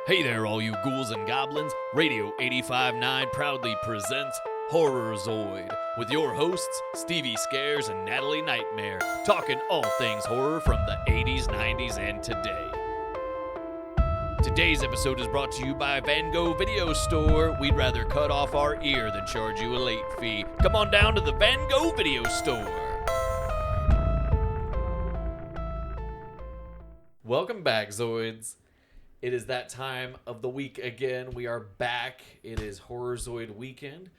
Hey there, all you ghouls and goblins. Radio 85.9 proudly presents Horror Zoid with your hosts, Stevie Scares and Natalie Nightmare, talking all things horror from the 80s, 90s, and today. Today's episode is brought to you by Van Gogh Video Store. We'd rather cut off our ear than charge you a late fee. Come on down to the Van Gogh Video Store. Welcome back, Zoids. It is that time of the week again. We are back. It is Horror Zoid weekend.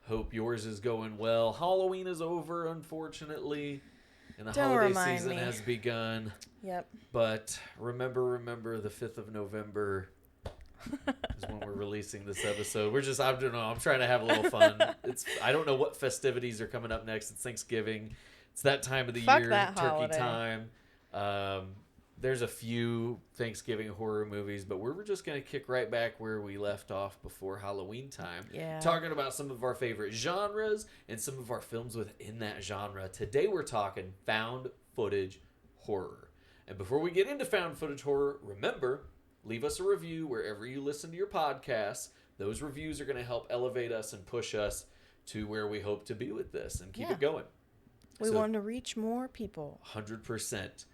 Hope yours is going well. Halloween is over, unfortunately, and the holiday season has begun. Yep. But remember the 5th of November is when we're releasing this episode. I don't know, I'm trying to have a little fun. I don't know what festivities are coming up next. It's Thanksgiving. It's that time of the year, that turkey holiday. time. There's a few Thanksgiving horror movies, but we're just going to kick right back where we left off before Halloween time. Yeah. Talking about some of our favorite genres and some of our films within that genre. Today we're talking found footage horror. And before we get into found footage horror, remember, leave us a review wherever you listen to your podcasts. Those reviews are going to help elevate us and push us to where we hope to be with this and keep it going. We want to reach more people. 100%.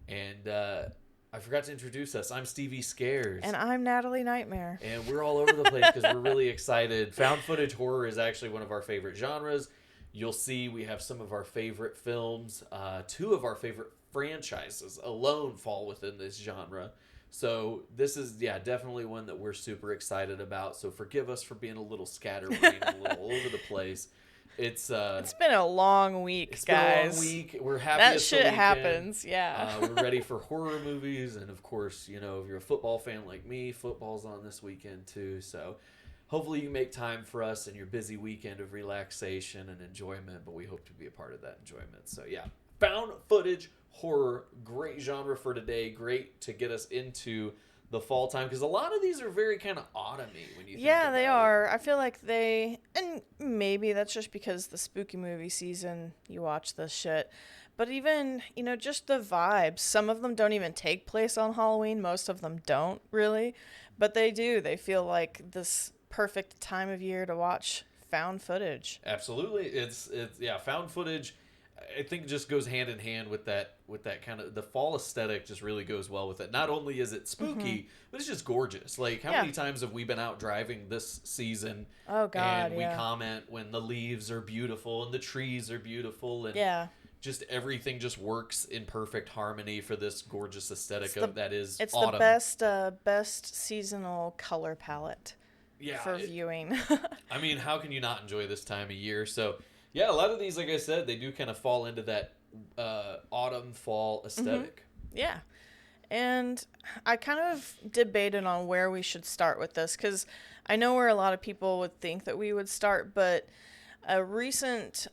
And I forgot to introduce us. I'm Stevie Scares. And I'm Natalie Nightmare. And we're all over the place because we're really excited. Found footage horror is actually one of our favorite genres. You'll see we have some of our favorite films. Two of our favorite franchises alone fall within this genre. So this is, definitely one that we're super excited about. So forgive us for being a little scatterbrained, a little all over the place. It's been a long week, guys. Been a long week. We're happy that it's shit the weekend. happens, yeah. We're ready for horror movies, and of course, if you're a football fan like me, football's on this weekend too. So hopefully you make time for us in your busy weekend of relaxation and enjoyment, but we hope to be a part of that enjoyment. So found footage horror, great genre for today, great to get us into the fall time, because a lot of these are very kind of autumny when you think about they it. are. I feel like and maybe that's just because the spooky movie season, you watch this shit. But even, just the vibes. Some of them don't even take place on Halloween. Most of them don't, really. But they do. They feel like this perfect time of year to watch found footage. Absolutely. It's found footage, I think it just goes hand in hand with that kind of, the fall aesthetic just really goes well with it. Not only is it spooky, but it's just gorgeous. Like, how many times have we been out driving this season? Oh, God, and we comment when the leaves are beautiful and the trees are beautiful and just everything just works in perfect harmony for this gorgeous aesthetic that is it's autumn. The best seasonal color palette for viewing. I mean, how can you not enjoy this time of year? So a lot of these, like I said, they do kind of fall into that autumn, fall aesthetic. Mm-hmm. Yeah. And I kind of debated on where we should start with this, because I know where a lot of people would think that we would start, but a recent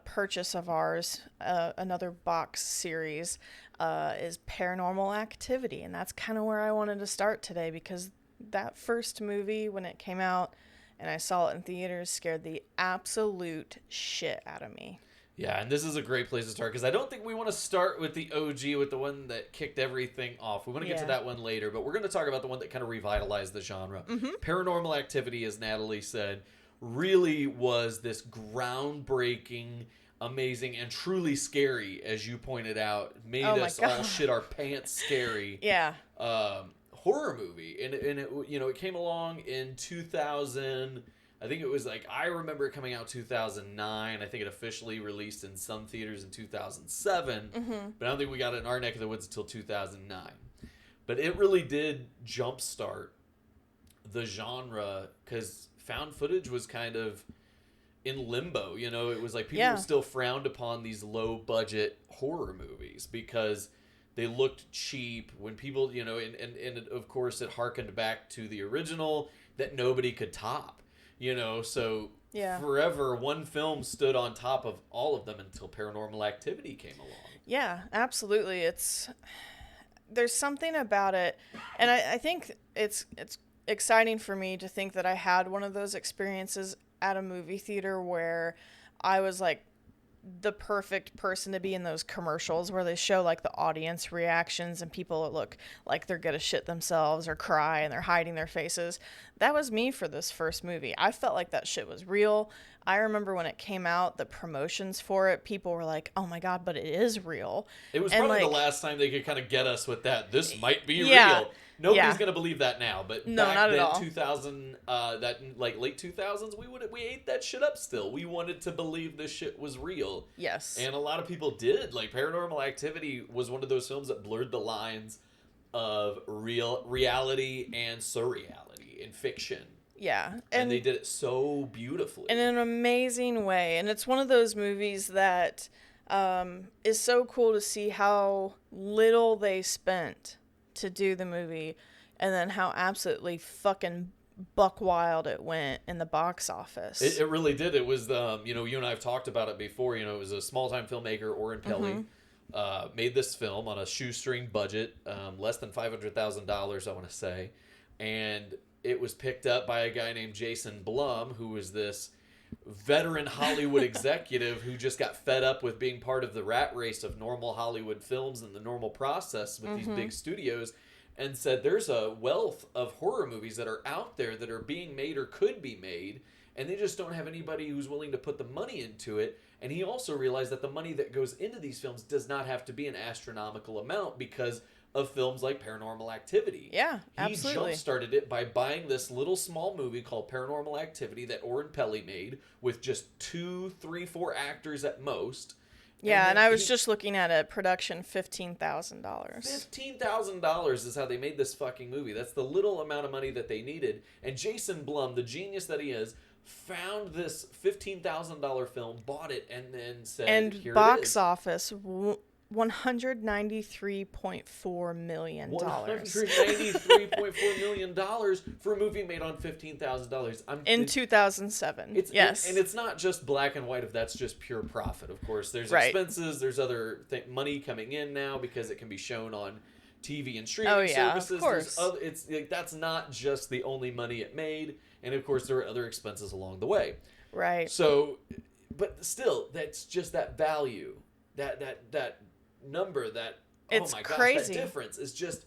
purchase of ours, another box series, is Paranormal Activity. And that's kind of where I wanted to start today, because that first movie, when it came out, and I saw it in theaters, scared the absolute shit out of me. Yeah, and this is a great place to start, because I don't think we want to start with the OG, with the one that kicked everything off. We want to get to that one later, but we're going to talk about the one that kind of revitalized the genre. Mm-hmm. Paranormal Activity, as Natalie said, really was this groundbreaking, amazing, and truly scary, as you pointed out. Made us all shit our pants scary. Yeah. Horror movie, and it came along in 2000. I think it was I remember it coming out 2009. I think it officially released in some theaters in 2007, but I don't think we got it in our neck of the woods until 2009. But it really did jumpstart the genre, because found footage was kind of in limbo. It was like people still frowned upon these low budget horror movies because they looked cheap when people, and of course it harkened back to the original that nobody could top, so forever one film stood on top of all of them until Paranormal Activity came along. Yeah, absolutely. There's something about it, and I think it's exciting for me to think that I had one of those experiences at a movie theater where I was the perfect person to be in those commercials where they show like the audience reactions and people that look like they're gonna shit themselves or cry and they're hiding their faces. That was me for this first movie. I felt like that shit was real. I remember when it came out, the promotions for it, people were like, "Oh my god, but it is real." It was And probably like, the last time they could kind of get us with that. This might be yeah, real. Nobody's yeah. gonna believe that now, but No, back not at then, all. 2000, that like late 2000s, we ate that shit up. Still, we wanted to believe this shit was real. Yes. And a lot of people did. Like Paranormal Activity was one of those films that blurred the lines of reality and surreality in fiction. Yeah. And they did it so beautifully. In an amazing way. And it's one of those movies that is so cool to see how little they spent to do the movie and then how absolutely fucking buck wild it went in the box office. It really did. It was, you and I have talked about it before. It was a small-time filmmaker, Oren Peli, made this film on a shoestring budget, less than $500,000, I want to say. And it was picked up by a guy named Jason Blum, who was this veteran Hollywood executive who just got fed up with being part of the rat race of normal Hollywood films and the normal process with these big studios, and said there's a wealth of horror movies that are out there that are being made or could be made, and they just don't have anybody who's willing to put the money into it. And he also realized that the money that goes into these films does not have to be an astronomical amount because of films like Paranormal Activity. Yeah, absolutely. He jump-started it by buying this little small movie called Paranormal Activity that Oren Peli made with just 2, 3, 4 actors at most. Yeah, and I was just looking at a production, $15,000. $15,000 is how they made this fucking movie. That's the little amount of money that they needed. And Jason Blum, the genius that he is, found this $15,000 film, bought it, and then said, and here box it is. office, $193.4 million. $193.4 million for a movie made on $15,000. In 2007. Yes. And it's not just black and white if that's just pure profit. Of course, there's expenses, there's other money coming in now because it can be shown on TV and streaming services. Of course. That's not just the only money it made. And of course, there are other expenses along the way. Right. So, but still, that's just that value, that number, that it's oh my crazy. gosh, that difference is just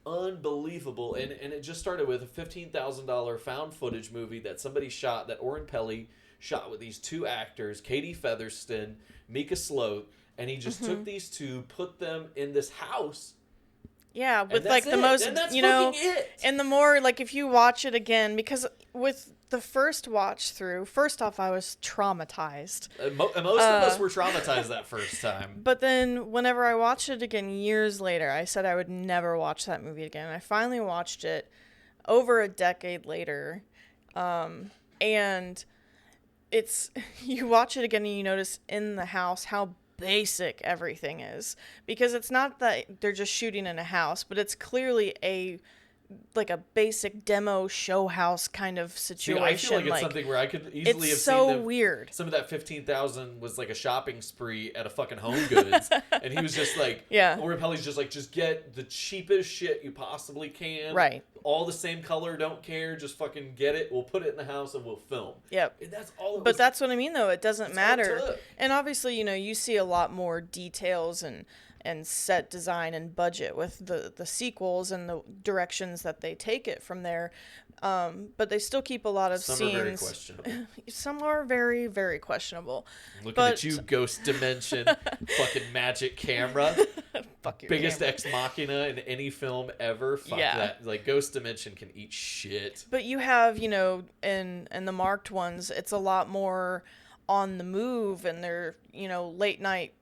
unbelievable. And it just started with a $15,000 found footage movie that somebody shot, that Oren Peli shot with these 2 actors, Katie Featherston, Mika Sloat, and he just took these 2, put them in this house. Yeah, with like the most, and the more, like, if you watch it again, because with the first watch through, first off, I was traumatized. Most of us were traumatized that first time. But then whenever I watched it again years later, I said I would never watch that movie again. I finally watched it over a decade later. And it's, you watch it again and you notice in the house how basic everything is, because it's not that they're just shooting in a house, but it's clearly a basic demo show house kind of situation. See, I feel like it's something where I could easily have so seen weird. Some of that $15,000 was like a shopping spree at a fucking Home Goods, and he was just like, Oren Peli's just like, just get the cheapest shit you possibly can, right? All the same color, don't care, just fucking get it. We'll put it in the house and we'll film. Yep. And that's all. But that's what I mean, though. It doesn't matter. And obviously, you see a lot more details and set design and budget with the sequels and the directions that they take it from there. But they still keep a lot of scenes. Some are very questionable. Some are very, very questionable. Looking at you, Ghost Dimension, fucking magic camera. Fuck your biggest camera. ex machina in any film ever. Fuck that. Like, Ghost Dimension can eat shit. But you have, in the marked ones, it's a lot more on the move, and they're, late night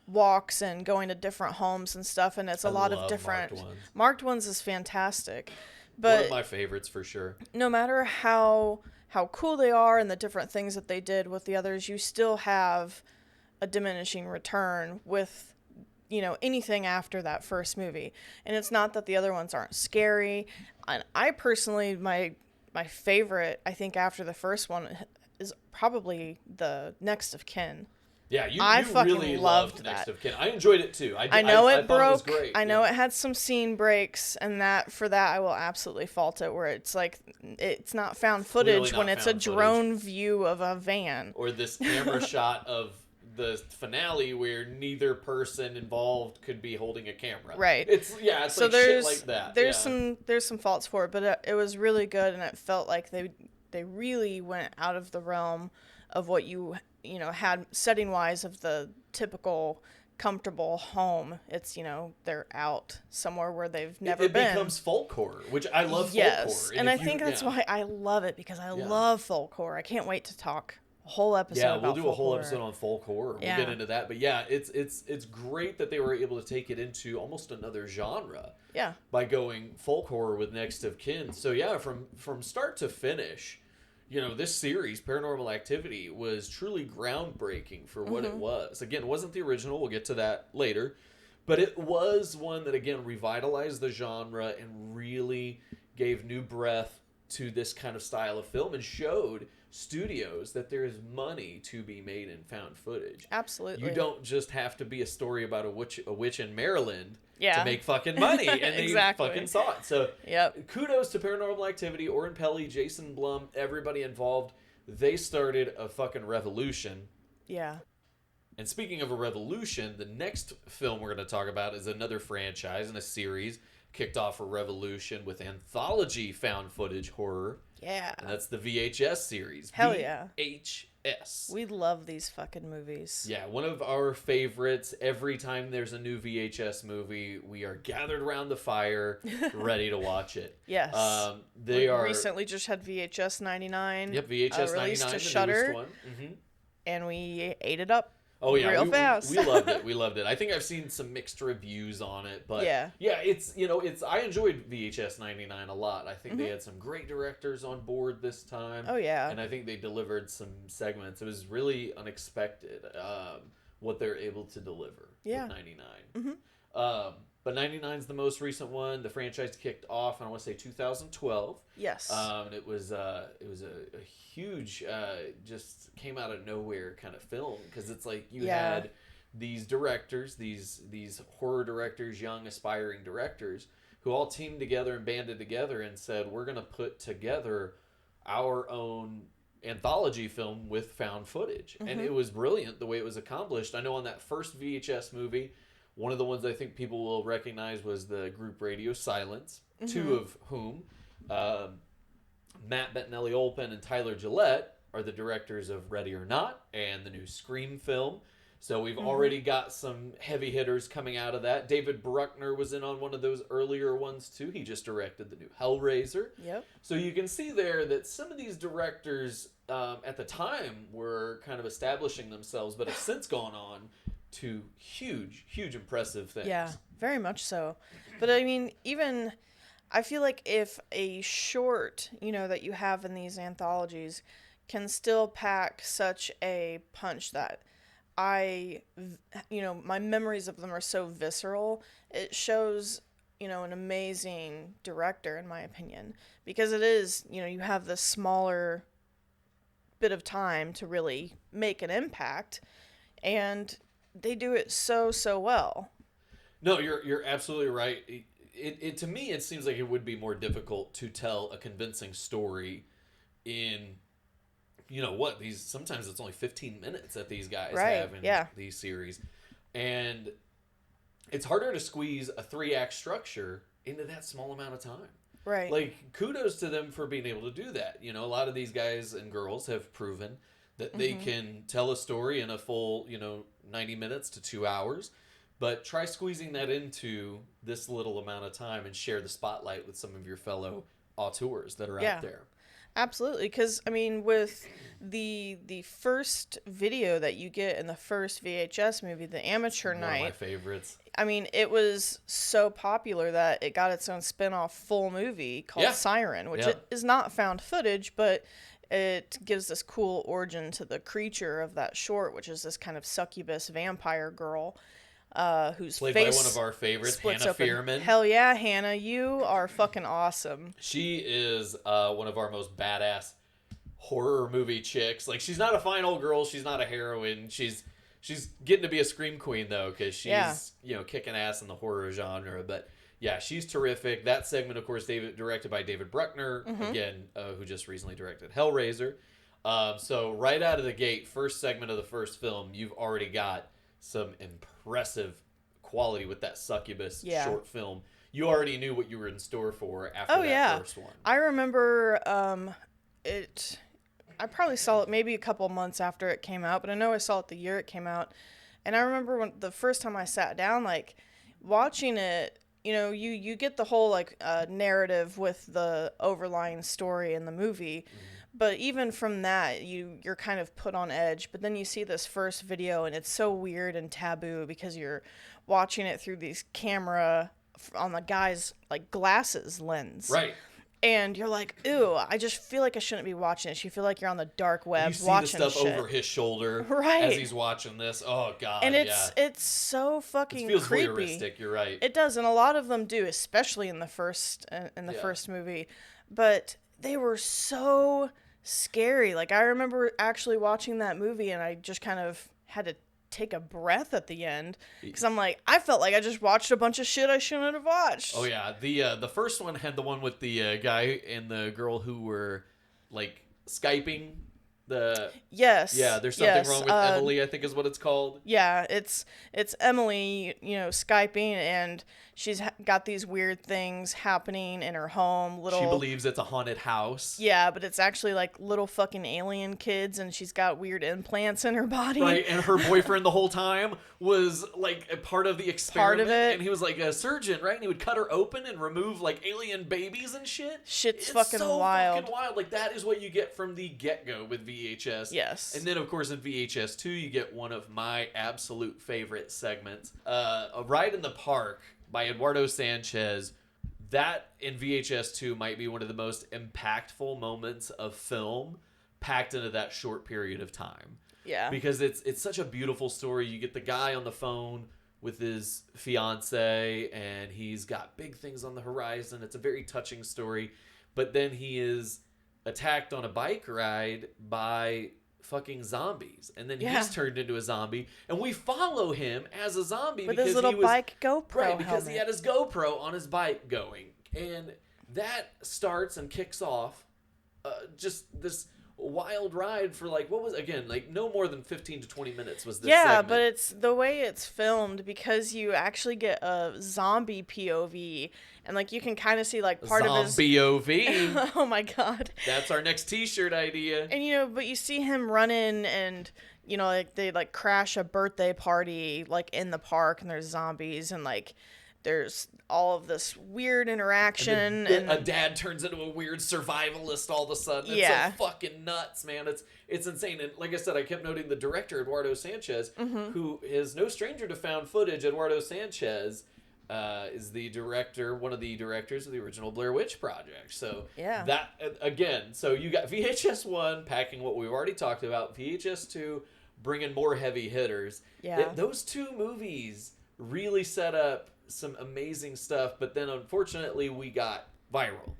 walks and going to different homes and stuff, and it's a lot of different marked ones is fantastic. But one of my favorites for sure. No matter how cool they are and the different things that they did with the others, you still have a diminishing return with anything after that first movie. And it's not that the other ones aren't scary. And I personally, my favorite, I think, after the first one is probably the Next of Kin. Yeah, you fucking really loved Next that. of Kin. I enjoyed it too. I know it broke. It was great. I know it had some scene breaks, and for that I will absolutely fault it. Where it's like it's not found footage when it's a drone view of a van, or this camera shot of the finale where neither person involved could be holding a camera. Right. It's so like shit like that. There's some faults for it, but it was really good, and it felt like they really went out of the realm of what you had setting wise of the typical comfortable home. It's they're out somewhere where they've never been. It becomes folk horror, which I love. Yes, folk horror. and I think that's why I love it, because I love folk horror. I can't wait to talk a whole episode about we'll do a whole horror. episode on folk horror. We'll Yeah. get into that, but it's great that they were able to take it into almost another genre. Yeah. By going folk horror with Next of Kin. So yeah, from start to finish, this series, Paranormal Activity, was truly groundbreaking for what it was. Again, it wasn't the original. We'll get to that later. But it was one that, again, revitalized the genre and really gave new breath to this kind of style of film and showed studios that there is money to be made in found footage. Absolutely. You don't just have to be a story about a witch in Maryland to make fucking money, and they exactly. fucking saw it. So yep. Kudos to Paranormal Activity, Oren Peli, Jason Blum, everybody involved. They started a fucking revolution. Yeah. And speaking of a revolution, the next film we're going to talk about is another franchise and a series kicked off a revolution with anthology found footage horror. Yeah. And that's the VHS series. Hell yeah. VHS. We love these fucking movies. Yeah, one of our favorites. Every time there's a new VHS movie, we are gathered around the fire, ready to watch it. Yes. We recently just had VHS 99. Yep, VHS 99, to the Shudder, newest one. Mm-hmm. And we ate it up. Oh yeah, real fast. We loved it. We loved it. I think I've seen some mixed reviews on it, but yeah, it's I enjoyed VHS 99 a lot. I think they had some great directors on board this time. Oh yeah, and I think they delivered some segments. It was really unexpected what they're able to deliver with 99. But 99 is the most recent one. The franchise kicked off, and I want to say 2012. Yes. It was a huge, just came out of nowhere kind of film, because it's like you had these directors, these horror directors, young aspiring directors, who all teamed together and banded together and said, we're going to put together our own anthology film with found footage. And it was brilliant the way it was accomplished. I know on that first VHS movie, one of the ones I think people will recognize was the group Radio Silence, two of whom, Matt Bettinelli-Olpin and Tyler Gillette, are the directors of Ready or Not and the new Scream film. So we've already got some heavy hitters coming out of that. David Bruckner was in on one of those earlier ones too. He just directed the new Hellraiser. Yep. So you can see there that some of these directors at the time were kind of establishing themselves, but have since gone on to huge, impressive things. Yeah, very much so. But I mean, even I feel like if a short, that you have in these anthologies can still pack such a punch that my memories of them are so visceral, it shows, an amazing director, in my opinion, because it is, you have this smaller bit of time to really make an impact, and they do it so well. No, you're absolutely right. It to me, it seems like it would be more difficult to tell a convincing story in, sometimes it's only 15 minutes that these guys have in these series. And it's harder to squeeze a 3-act structure into that small amount of time. Right. Like, kudos to them for being able to do that. A lot of these guys and girls have proven that they can tell a story in a full, 90 minutes to 2 hours. But try squeezing that into this little amount of time and share the spotlight with some of your fellow auteurs that are out there. Absolutely, because I mean, with the first video that you get in the first VHS movie, the Amateur Night, one of my favorites. I mean, it was so popular that it got its own spin-off full movie called Siren, which it is not found footage, but it gives this cool origin to the creature of that short, which is this kind of succubus vampire girl. Who's played face by one of our favorites, Hannah Fierman. Hell yeah, Hannah, you are fucking awesome. She is one of our most badass horror movie chicks. Like, she's not a fine old girl, she's not a heroine. She's getting to be a scream queen though, because she's kicking ass in the horror genre. But yeah, she's terrific. That segment, of course, directed by David Bruckner, again, who just recently directed Hellraiser. So right out of the gate, first segment of the first film, you've already got some impressive quality with that succubus Yeah. short film. You already knew what you were in store for after Oh that yeah, first one. I remember it. I probably saw it maybe a couple months after it came out, but I know I saw it the year it came out. And I remember when the first time I sat down, like watching it, you get the whole like narrative with the overlying story in the movie. But even from that, you're kind of put on edge. But then you see this first video, and it's so weird and taboo because you're watching it through these camera on the guy's like glasses lens. Right. And you're like, ew, I just feel like I shouldn't be watching this. You feel like you're on the dark web You see watching the stuff shit. over his shoulder Right. as he's watching this. Oh god, And yeah. it's so fucking It feels creepy. voyeuristic. You're right. It does, and a lot of them do, especially in the first movie. But they were so scary. Like I remember actually watching that movie, and I just kind of had to take a breath at the end because I'm like, I felt like I just watched a bunch of shit I shouldn't have watched. Oh yeah, the first one had the one with the guy and the girl who were like Skyping. Yes. Yeah, there's something wrong with Emily, I think is what it's called. Yeah, it's Emily, Skyping, and she's got these weird things happening in her home. She believes it's a haunted house. Yeah, but it's actually like little fucking alien kids, and she's got weird implants in her body. Right, and her boyfriend the whole time was like a part of the experiment. Part of it. And he was like a surgeon, right? And he would cut her open and remove like alien babies and shit. Shit's It's fucking so wild. fucking wild. Like that is what you get from the get-go with VHS. Yes. And then of course in VHS 2 you get one of my absolute favorite segments. A Ride in the Park by Eduardo Sanchez. That in VHS 2 might be one of the most impactful moments of film packed into that short period of time. Yeah. Because it's such a beautiful story. You get the guy on the phone with his fiance, and he's got big things on the horizon. It's a very touching story. But then he is attacked on a bike ride by fucking zombies. And then he's turned into a zombie. And we follow him as a zombie with because his little he was, bike GoPro right, because helmet. he had his GoPro on his bike going. And that starts and kicks off just this wild ride for like, what was, again, like no more than 15 to 20 minutes was this segment. But it's the way it's filmed, because you actually get a zombie POV, and like you can kind of see like part of his POV. Oh my god, That's our next t-shirt idea. and but you see him running, and like they like crash a birthday party like in the park, and there's zombies, and like there's all of this weird interaction, and a dad turns into a weird survivalist all of a sudden. It's so fucking nuts, man. It's insane. And like I said, I kept noting the director, Eduardo Sanchez, who is no stranger to found footage. Eduardo Sanchez is the director, one of the directors of the original Blair Witch Project. So that, again, so you got VHS 1 packing what we've already talked about, VHS 2 bringing more heavy hitters. Those two movies really set up some amazing stuff, but then unfortunately we got viral.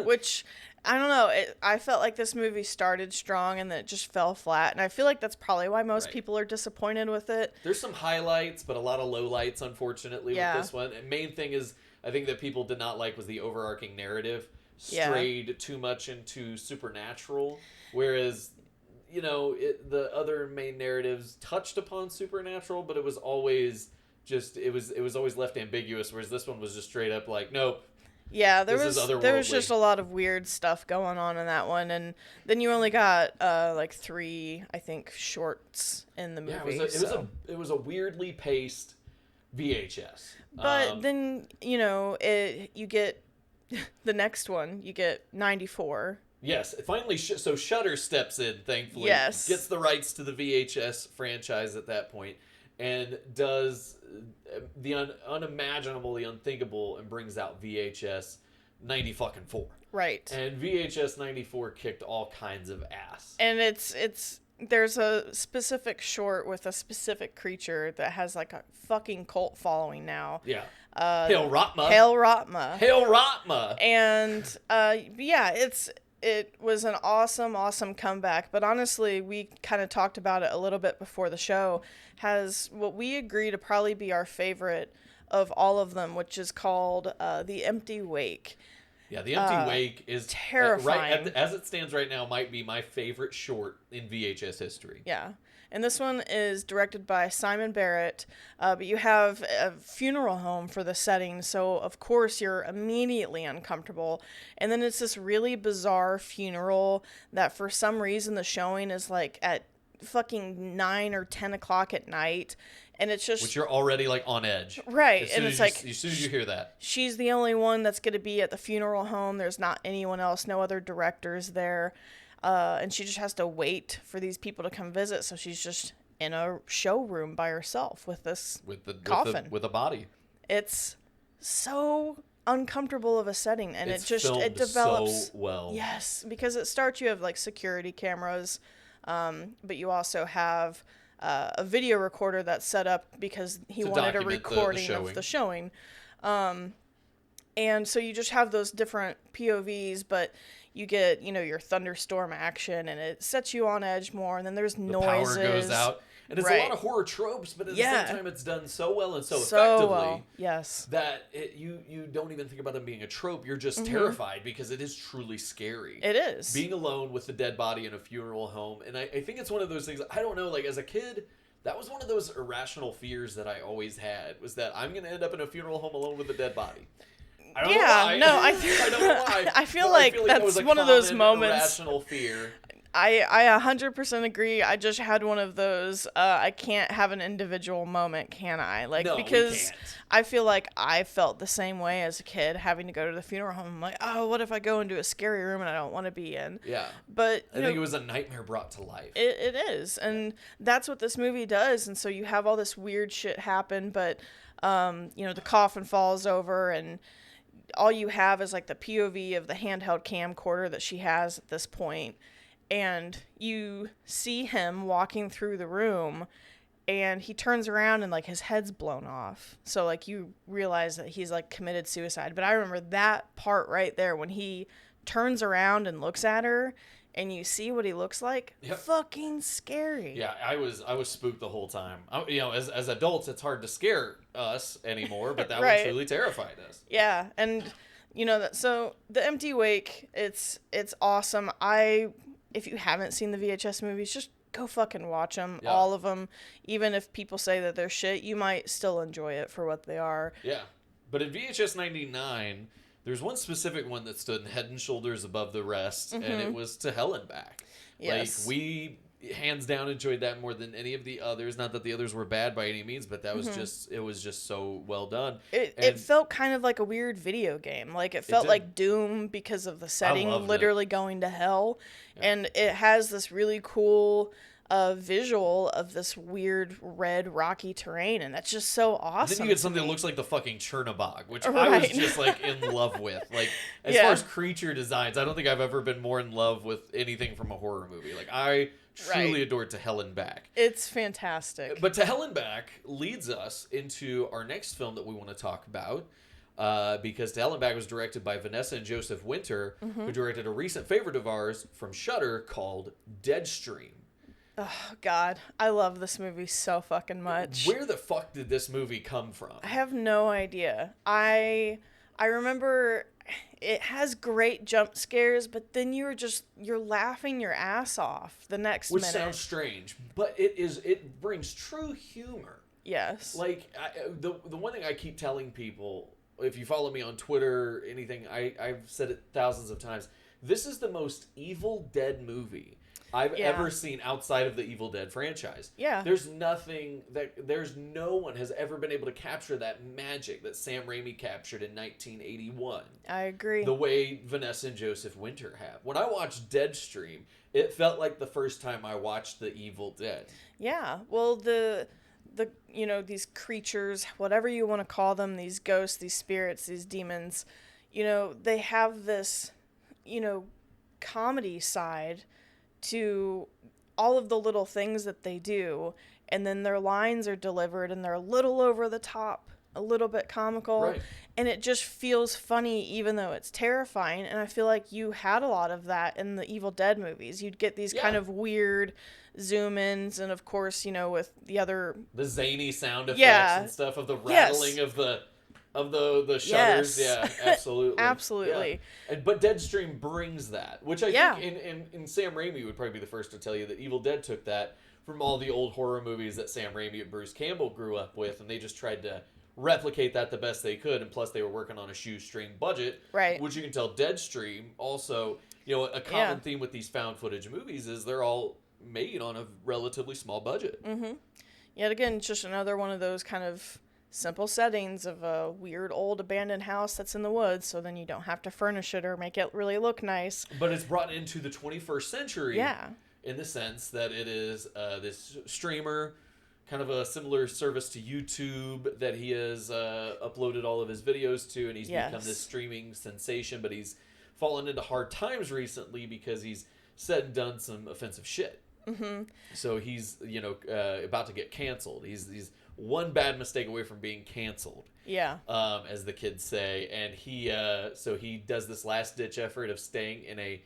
Which I don't know, I felt like this movie started strong and then it just fell flat, and I feel like that's probably why most people are disappointed with it. There's some highlights, but a lot of lowlights, unfortunately, with this one. And main thing is, I think that people did not like was the overarching narrative strayed too much into supernatural, whereas the other main narratives touched upon supernatural, but it was always just it was always left ambiguous, whereas this one was just straight up like, nope. There was just a lot of weird stuff going on in that one, and then you only got like 3, I think, shorts in the movie. It was a weirdly paced VHS. But then you get the next one. You get 94. Yes, finally. So Shudder steps in, thankfully. Yes, gets the rights to the VHS franchise at that point, and does the unimaginable, the unthinkable, and brings out VHS 94. Right. And VHS 94 kicked all kinds of ass. And there's a specific short with a specific creature that has like a fucking cult following now. Yeah. Hail Rotma. Hail Rotma. Hail Rotma. And it was an awesome comeback. But honestly, we kind of talked about it a little bit before the show, has what we agree to probably be our favorite of all of them, which is called The Empty Wake. Yeah, The Empty Wake is terrifying. as it stands right now, might be my favorite short in VHS history. Yeah. And this one is directed by Simon Barrett, but you have a funeral home for the setting, so of course you're immediately uncomfortable. And then it's this really bizarre funeral that for some reason the showing is like at fucking 9 or 10 o'clock at night. And it's just... Which you're already, like, on edge. Right. And it's like... As soon as you hear that. She's the only one that's going to be at the funeral home. There's not anyone else, no other directors there. And she just has to wait for these people to come visit. So she's just in a showroom by herself with this coffin. With a body. It's so uncomfortable of a setting. And it develops so well. Yes. Because it starts, you have, like, security cameras. But you also have... a video recorder that's set up because he wanted a recording of the showing. And so you just have those different POVs, but you get, your thunderstorm action, and it sets you on edge more, and then there's noises. The power goes out. And it's a lot of horror tropes, but at the same time, it's done so well and so effectively well. Yes. that you don't even think about them being a trope. You're just terrified because it is truly scary. It is. Being alone with a dead body in a funeral home. And I think it's one of those things, I don't know, like as a kid, that was one of those irrational fears that I always had, was that I'm going to end up in a 100% home alone with a dead body. I don't know why. No, I don't know why. I feel like that's one of those moments. Irrational fear. I 100% agree. I just had one of those. I can't have an individual moment, can I? No, because we can't. I feel like I felt the same way as a kid, having to go to the funeral home. I'm like, oh, what if I go into a scary room and I don't want to be in? Yeah. But I think it was a nightmare brought to life. It is, and that's what this movie does. And so you have all this weird shit happen, but the coffin falls over, and all you have is like the POV of the handheld camcorder that she has at this point. And you see him walking through the room, and he turns around and like his head's blown off. So like you realize that he's like committed suicide. But I remember that part right there when he turns around and looks at her, and you see what he looks like. Yep. Fucking scary. Yeah, I was spooked the whole time. As adults, it's hard to scare us anymore, but that Right. one truly terrified us. Yeah, and so The Empty Wake, it's awesome. If you haven't seen the VHS movies, just go fucking watch them, all of them. Even if people say that they're shit, you might still enjoy it for what they are. Yeah, but in VHS 99, there's one specific one that stood head and shoulders above the rest, and it was To Hell and Back. Yes. Like, we hands down enjoyed that more than any of the others. Not that the others were bad by any means, but that was it was just so well done. It felt kind of like a weird video game. Like, it felt like Doom because of the setting, literally going to hell. Yeah. And it has this really cool visual of this weird red rocky terrain, and that's just so awesome. Then you get something that looks like the fucking Chernobog, which I was just like in love with. Like, as far as creature designs, I don't think I've ever been more in love with anything from a horror movie. Like, I truly adored To Hell and Back. It's fantastic. But To Hell and Back leads us into our next film that we want to talk about. Because To Hell and Back was directed by Vanessa and Joseph Winter, who directed a recent favorite of ours from Shudder called Deadstream. Oh, God. I love this movie so fucking much. Where the fuck did this movie come from? I have no idea. I remember it has great jump scares, but then you're laughing your ass off the next minute. Which sounds strange, but it brings true humor. Yes. Like, the one thing I keep telling people, if you follow me on Twitter, anything, I've said it thousands of times, this is the most Evil Dead movie I've ever seen outside of the Evil Dead franchise. Yeah. There's no one has ever been able to capture that magic that Sam Raimi captured in 1981. I agree. The way Vanessa and Joseph Winter have. When I watched Deadstream, it felt like the first time I watched The Evil Dead. Yeah. Well, the these creatures, whatever you want to call them, these ghosts, these spirits, these demons, they have this, comedy side to all of the little things that they do, and then their lines are delivered and they're a little over the top, a little bit comical, and it just feels funny even though it's terrifying. And I feel like you had a lot of that in the Evil Dead movies. You'd get these kind of weird zoom ins, and of course, with the zany sound effects and stuff of the rattling of the of the shutters. Yes. Yeah, absolutely. Absolutely. Yeah. But Deadstream brings that, which I Yeah. think in Sam Raimi would probably be the first to tell you that Evil Dead took that from all the old horror movies that Sam Raimi and Bruce Campbell grew up with, and they just tried to replicate that the best they could, and plus they were working on a shoestring budget, Right. which you can tell Deadstream also, a common theme with these found footage movies is they're all made on a relatively small budget. Mm-hmm. Yet again, just another one of those kind of simple settings of a weird old abandoned house that's in the woods, so then you don't have to furnish it or make it really look nice. But it's brought into the 21st century. Yeah. In the sense that it is this streamer, kind of a similar service to YouTube that he has uploaded all of his videos to, and he's become this streaming sensation, but he's fallen into hard times recently because he's said and done some offensive shit. Mm-hmm. So he's, about to get canceled. He's one bad mistake away from being canceled. Yeah. As the kids say. And he does this last ditch effort of staying in a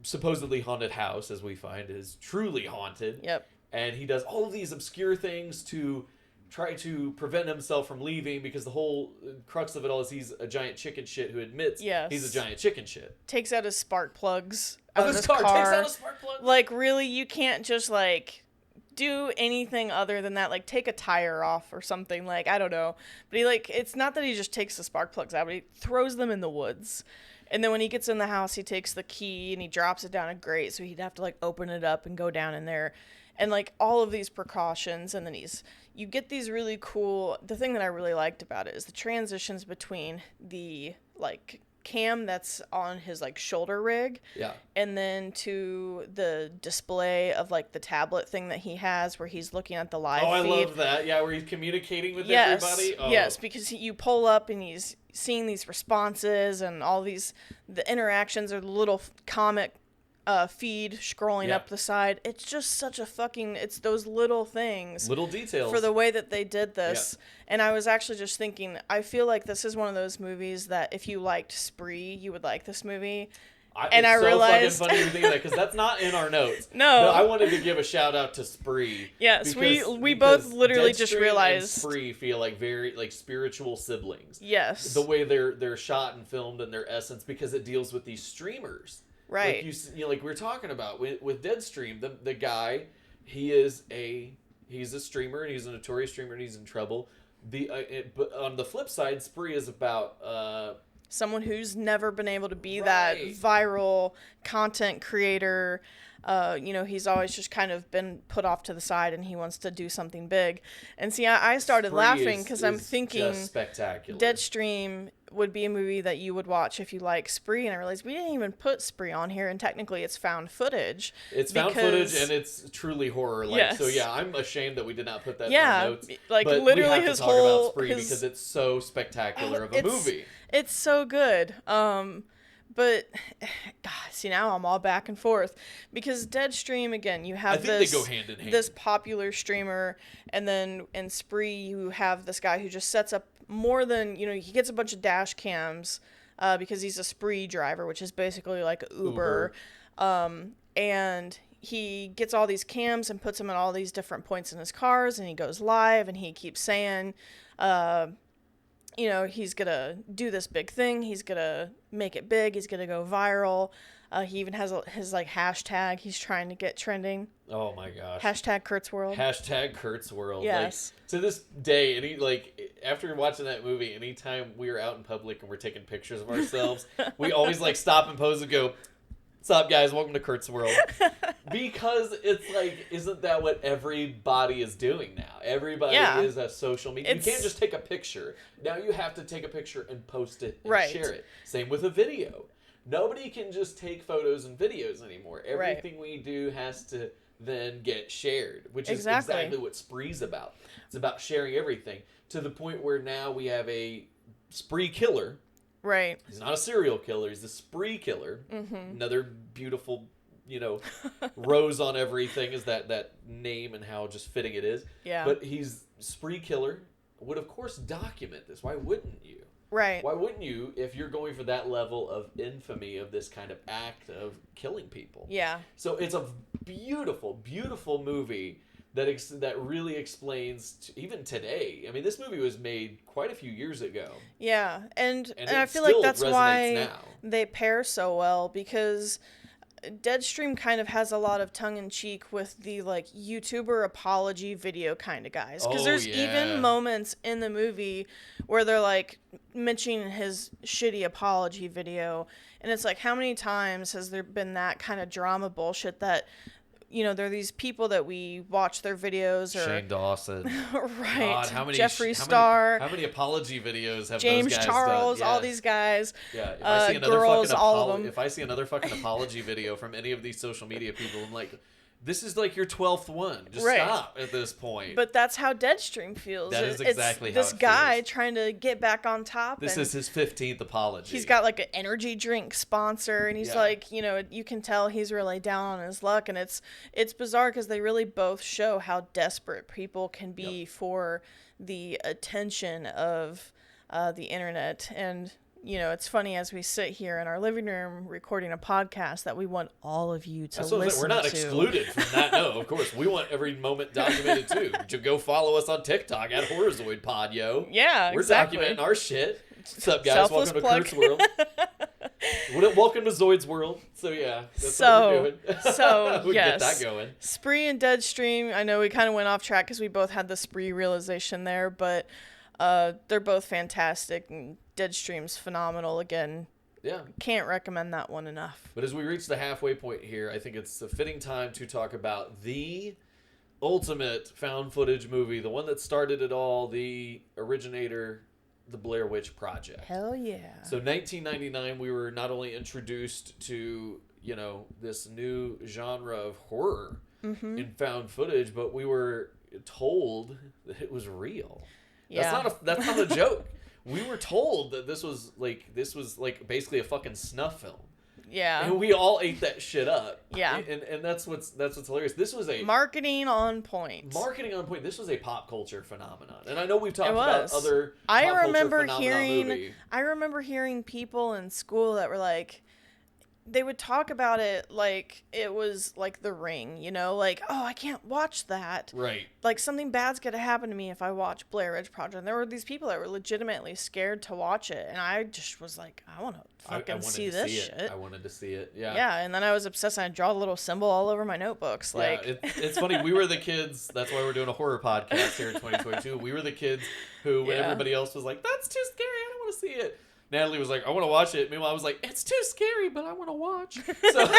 supposedly haunted house, as we find is truly haunted. Yep. And he does all of these obscure things to try to prevent himself from leaving, because the whole crux of it all is he's a giant chicken shit who admits he's a giant chicken shit. Takes out his spark plugs out of his car. car. Takes out a spark plug. Like, really, you can't just do anything other than that, take a tire off or something, I don't know. But he it's not that he just takes the spark plugs out, but he throws them in the woods. And then when he gets in the house, he takes the key and he drops it down a grate, so he'd have to open it up and go down in there, and all of these precautions. And then you get these really cool. The thing that I really liked about it is the transitions between the cam that's on his shoulder rig, and then to the display of the tablet thing that he has where he's looking at the live feed. I love that. Yeah, where he's communicating with everybody. Yes, because you pull up and he's seeing these responses and all the interactions, or the little comic feed scrolling up the side. It's just such a it's those little things, little details, for the way that they did this. And I was actually just thinking, I feel like this is one of those movies that if you liked Spree, you would like this movie. I realized, fucking funny to think that, because that's not in our notes. No, but I wanted to give a shout out to Spree. Yes, we both literally just realized Spree feel like very spiritual siblings. Yes, the way they're shot and filmed and their essence, because it deals with these streamers. Right. Like we were talking about with Deadstream, the guy, he's a streamer, and he's a notorious streamer, and he's in trouble. But on the flip side, Spree is about someone who's never been able to be that viral content creator. He's always just kind of been put off to the side, and he wants to do something big. And see, I started laughing because I'm thinking spectacular. Deadstream would be a movie that you would watch if you like Spree, and I realized we didn't even put Spree on here, and technically it's found footage. It's found footage, and it's truly horror. So yeah, I'm ashamed that we did not put that in the notes. But literally we have his to talk whole about Spree because it's so spectacular of a movie. It's so good. But, God, see, now I'm all back and forth. Because Deadstream, again, you have they go hand in hand. This popular streamer, and then in Spree, you have this guy who just sets up more than, he gets a bunch of dash cams because he's a Spree driver, which is basically like Uber. And he gets all these cams and puts them at all these different points in his cars, and he goes live, and he keeps saying, he's going to do this big thing. He's going to make it big. He's going to go viral. He even has his hashtag he's trying to get trending. Oh my gosh. Hashtag Kurtzworld. Hashtag Kurtzworld. Yes. To this day, after watching that movie, anytime we are out in public and we're taking pictures of ourselves, we always stop and pose and go, "What's up, guys? Welcome to Kurtzworld." Because it's isn't that what everybody is doing now? Everybody is a social media. You can't just take a picture. Now you have to take a picture and post it and share it. Same with a video. Nobody can just take photos and videos anymore. Everything we do has to then get shared, which is exactly what Spree's about. It's about sharing everything, to the point where now we have a Spree killer. Right. He's not a serial killer. He's the Spree killer. Mm-hmm. Another beautiful, rose on everything is that name and how just fitting it is. Yeah. But he's Spree killer. Would of course document this. Why wouldn't you? Right. Why wouldn't you, if you're going for that level of infamy of this kind of act of killing people? Yeah. So it's a beautiful, beautiful movie that really explains even today. I mean, this movie was made quite a few years ago. Yeah, and And I it feel like still that's resonates why now. they pair so well, because Deadstream kind of has a lot of tongue in cheek with the like YouTuber apology video kind of guys. Because Oh, there's yeah. even moments in the movie where they're like mentioning his shitty apology video, and it's like, how many times has there been that kind of drama bullshit that, you know, there are these people that we watch their videos, or Shane Dawson. right, God, how many Jeffree Star, how many apology videos have James those guys Charles, done? all Yes. these guys. Yeah, if I see another girls, fucking all of them. if I see another fucking apology video from any of these social media people, I'm like, this is like your 12th one. Just Right. stop at this point. But that's how Deadstream feels. That is exactly it's how this it guy feels. trying to get back on top. This and is his 15th apology. he's got like an energy drink sponsor, and he's Yeah. like, you know, you can tell he's really down on his luck, and it's bizarre because they really both show how desperate people can be for the attention of the internet. And you know, it's funny as we sit here in our living room recording a podcast that we want all of you to That's what I'm saying. listen We're not to. excluded from that. No, of course. We want every moment documented too. To go follow us on TikTok at Horrorzoid Pod, yo. Yeah, We're exactly. documenting our shit. What's up, guys? Selfless Welcome plug. to Kurt's World. Welcome to Zoids World. So yeah, that's what we're doing. So we yes, get that going. Spree and Deadstream. I know we kind of went off track because we both had the Spree realization there, but they're both fantastic, and Deadstream's phenomenal. Again, Yeah. can't recommend that one enough. But as we reach the halfway point here, I think it's a fitting time to talk about the ultimate found footage movie, the one that started it all, the originator, the Blair Witch Project. Hell yeah. So 1999, we were not only introduced to, you know, this new genre of horror in found footage, but we were told that it was real. Yeah. That's not a joke. We were told that this was like basically a fucking snuff film. Yeah. And we all ate that shit up. Yeah. And that's what's hilarious. This was a Marketing on point. marketing on point. This was a pop culture phenomenon. And I know we've talked It about was. other I pop culture remember phenomenon hearing movie. I remember hearing people in school that were like, they would talk about it like it was like The Ring, you know, like, oh, I can't watch that. Right. Like, something bad's gonna happen to me if I watch Blair Witch Project. And there were these people that were legitimately scared to watch it, and I just was like, I want to fucking wanted see to this see shit. it. I wanted to see it. Yeah. Yeah, and then I was obsessed, and I draw a little symbol all over my notebooks. Like, yeah, it's funny. We were the kids. That's why we're doing a horror podcast here in 2022. We were the kids who, when Yeah. everybody else was like, "That's too scary. I don't want to see it." Natalie was like, "I want to watch it." Meanwhile, I was like, "It's too scary, but I want to watch." So,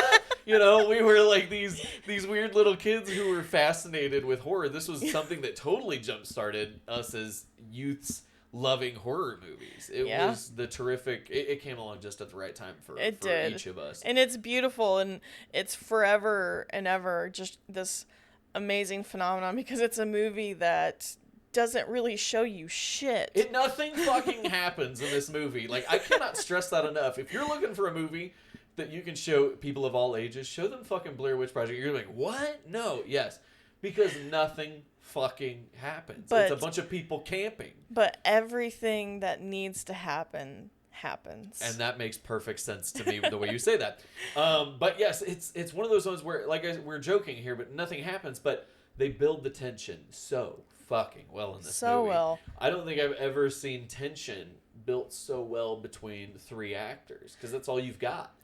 you know, we were like these weird little kids who were fascinated with horror. This was something that totally jump started us as youths loving horror movies. It Yeah. was the terrific. It came along just at the right time for It did. each of us. and it's beautiful, and it's forever and ever just this amazing phenomenon, because it's a movie that doesn't really show you shit. Nothing fucking happens in this movie. Like, I cannot stress that enough. If you're looking for a movie that you can show people of all ages, show them fucking Blair Witch Project. You're like, what? No. Yes. Because nothing fucking happens. But- it's a bunch of people camping. But everything that needs to happen happens. And that makes perfect sense to me the way you say that. But yes, it's one of those ones where, like, we're joking here, but nothing happens. But they build the tension so fucking well in this So movie. well. I don't think I've ever seen tension built so well between three actors, because that's all you've got.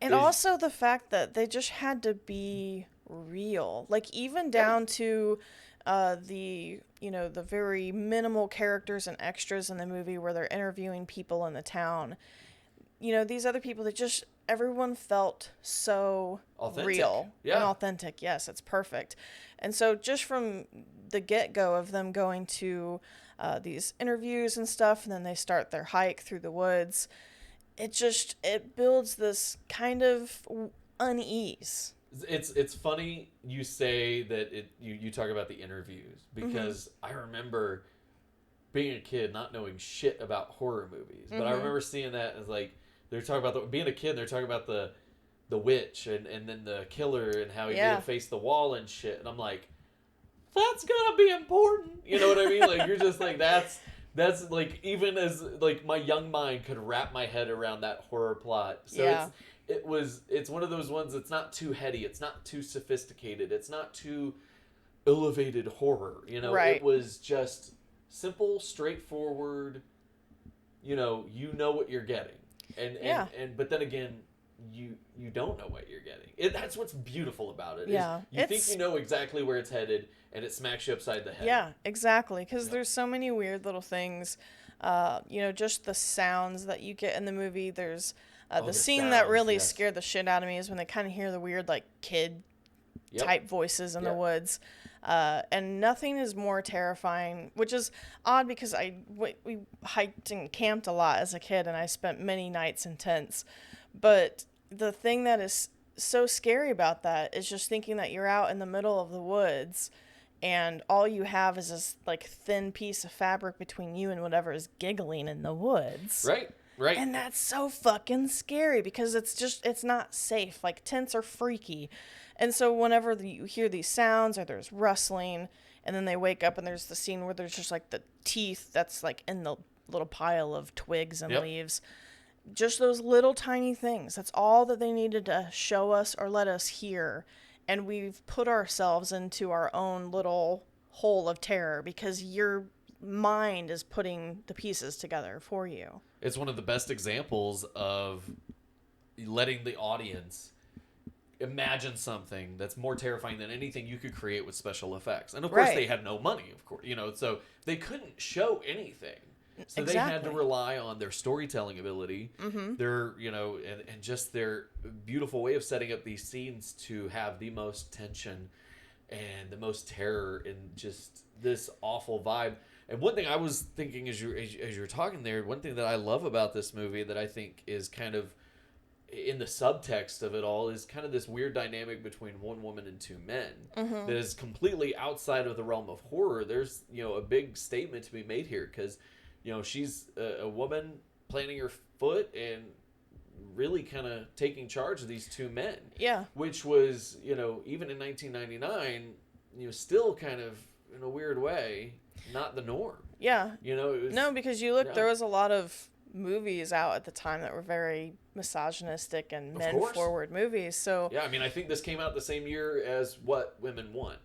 And is- also the fact that they just had to be real. Like, even down to the, you know, the very minimal characters and extras in the movie where they're interviewing people in the town. You know, these other people that just, everyone felt so Authentic. real Yeah. and authentic. Yes, it's perfect. And so just from the get-go of them going to these interviews and stuff, and then they start their hike through the woods, it builds this kind of unease. It's funny you say that you talk about the interviews, because I remember being a kid not knowing shit about horror movies, but I remember seeing that as, like, they're talking about being a kid, they're talking about the witch and then the killer and how he made him face the wall and shit, and I'm like, that's gonna be important, you know what I mean? Like, you're just like, that's like, even as, like, my young mind could wrap my head around that horror plot. So Yeah. it's one of those ones that's not too heady, it's not too sophisticated, it's not too elevated horror. Right. It was just simple, straightforward. You know what you're getting, Yeah. and but then again, you don't know what you're getting. That's what's beautiful about it. Yeah. Is you think you know exactly where it's headed, and it smacks you upside the head. Yeah, exactly. Because there's so many weird little things. Just the sounds that you get in the movie. There's the scene that sounds, really yes. scared the shit out of me is when they kind of hear the weird, like, kid Yep. type voices in the woods. And nothing is more terrifying, which is odd because we hiked and camped a lot as a kid, and I spent many nights in tents. But the thing that is so scary about that is just thinking that you're out in the middle of the woods and all you have is this like thin piece of fabric between you and whatever is giggling in the woods. Right. And that's so fucking scary because it's not safe. Like, tents are freaky. And so whenever you hear these sounds or there's rustling and then they wake up and there's the scene where there's just like the teeth that's like in the little pile of twigs and leaves. Just those little tiny things. That's all that they needed to show us or let us hear. And we've put ourselves into our own little hole of terror because your mind is putting the pieces together for you. It's one of the best examples of letting the audience imagine something that's more terrifying than anything you could create with special effects. And of course they had no money, of course, so they couldn't show anything. So they had to rely on their storytelling ability, their, and just their beautiful way of setting up these scenes to have the most tension and the most terror and just this awful vibe. And one thing I was thinking as you're talking there, one thing that I love about this movie that I think is kind of in the subtext of it all is kind of this weird dynamic between one woman and two men that is completely outside of the realm of horror. There's, a big statement to be made here because, she's a woman planting her foot and really kind of taking charge of these two men. Yeah. Which was, even in 1999, still kind of in a weird way, not the norm. Yeah. It was, no, because you look, there was a lot of movies out at the time that were very misogynistic and men-forward movies. So yeah, I mean, I think this came out the same year as What Women Want.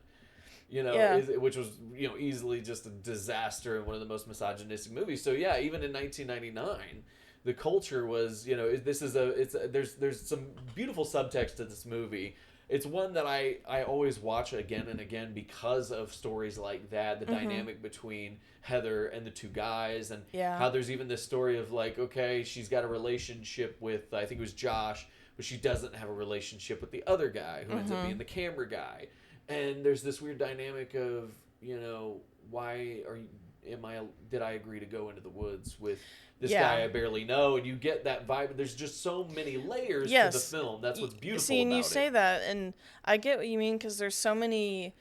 Which was, easily just a disaster and one of the most misogynistic movies. So yeah, even in 1999, the culture was, there's some beautiful subtext to this movie. It's one that I always watch again and again because of stories like that, the dynamic between Heather and the two guys, and how there's even this story of like, okay, she's got a relationship with, I think it was Josh, but she doesn't have a relationship with the other guy who ends up being the camera guy. And there's this weird dynamic of, did I agree to go into the woods with this guy I barely know? And you get that vibe. There's just so many layers to the film. That's what's beautiful See, and about you say that, and I get what you mean because there's so many,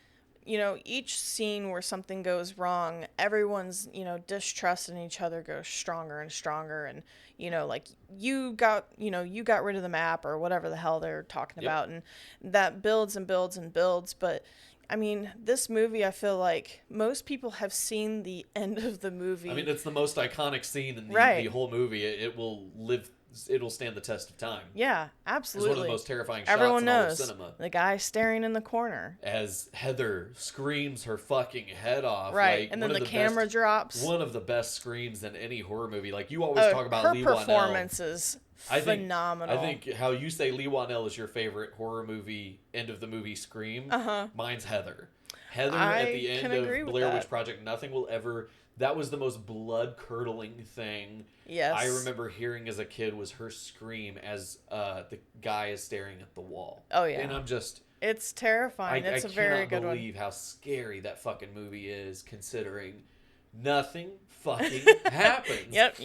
each scene where something goes wrong, everyone's, distrust in each other goes stronger and stronger. And, like you got rid of the map or whatever the hell they're talking about. And that builds and builds and builds. But I mean, this movie, I feel like most people have seen the end of the movie. I mean, it's the most iconic scene in the whole movie. It will live. It'll stand the test of time. Yeah, absolutely. It's one of the most terrifying shots Everyone in knows all of cinema. the guy staring in the corner As Heather screams her fucking head off. Right, like, and then the camera drops. One of the best screams in any horror movie. Like, you always talk about Lee Whannell. Her performance is phenomenal. I think how you say Lee Whannell is your favorite horror movie, end of the movie scream. Mine's Heather. Heather at the end of Blair Witch Project, nothing will ever... That was the most blood-curdling thing I remember hearing as a kid was her scream as the guy is staring at the wall. Oh, yeah. And I'm just... It's terrifying. It's a very good one. I cannot believe how scary that fucking movie is, considering nothing fucking happens. Yep,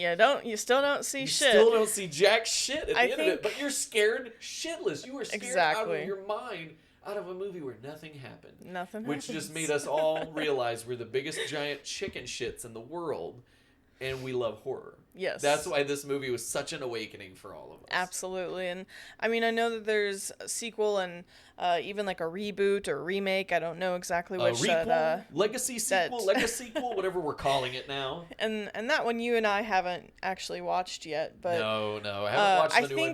you still don't see shit. You still don't see jack shit at the end of it, but you're scared shitless. You were scared out of your mind out of a movie where nothing happened. Which just made us all realize we're the biggest giant chicken shits in the world, and we love horror. Yes. That's why this movie was such an awakening for all of us. Absolutely. And I mean, I know that there's a sequel and even like a reboot or remake. I don't know exactly which. Requel, legacy sequel, sequel, whatever we're calling it now. And that one you and I haven't actually watched yet. But no, I haven't watched the new one.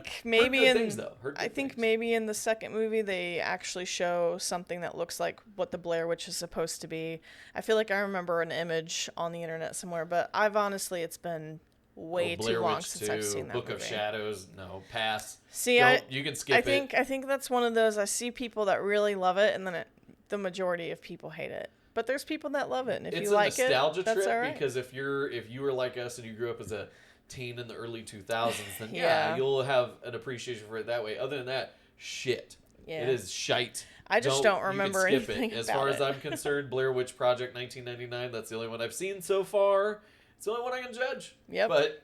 I think maybe in the second movie they actually show something that looks like what the Blair Witch is supposed to be. I feel like I remember an image on the internet somewhere, but it's been way too long since I've seen that Book movie. of Shadows, no, pass. See, you can skip it. I think that's one of those. I see people that really love it, and then the majority of people hate it. But there's people that love it, and if you like it, that's all right. Because if you were like us and you grew up as a teen in the early 2000s, then you'll have an appreciation for it that way. Other than that, shit. Yeah. It is shite. I just don't remember anything As far as I'm concerned, Blair Witch Project 1999, that's the only one I've seen so far. It's the only one I can judge. Yep. But,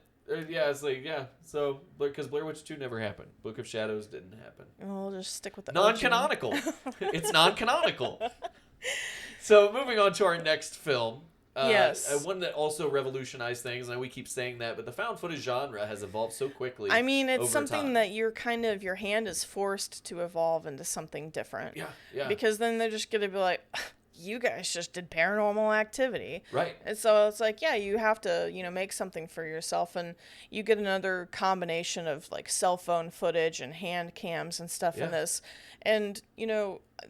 so, because Blair Witch 2 never happened. Book of Shadows didn't happen. We'll just stick with the non-canonical. It's non-canonical. So, moving on to our next film. Yes. One that also revolutionized things, and we keep saying that, but the found footage genre has evolved so quickly. I mean, it's something that you're your hand is forced to evolve into something different. Yeah. Because then they're just going to be like, you guys just did Paranormal Activity. Right. And so it's like, you have to, make something for yourself. And you get another combination of like cell phone footage and hand cams and stuff in this. And,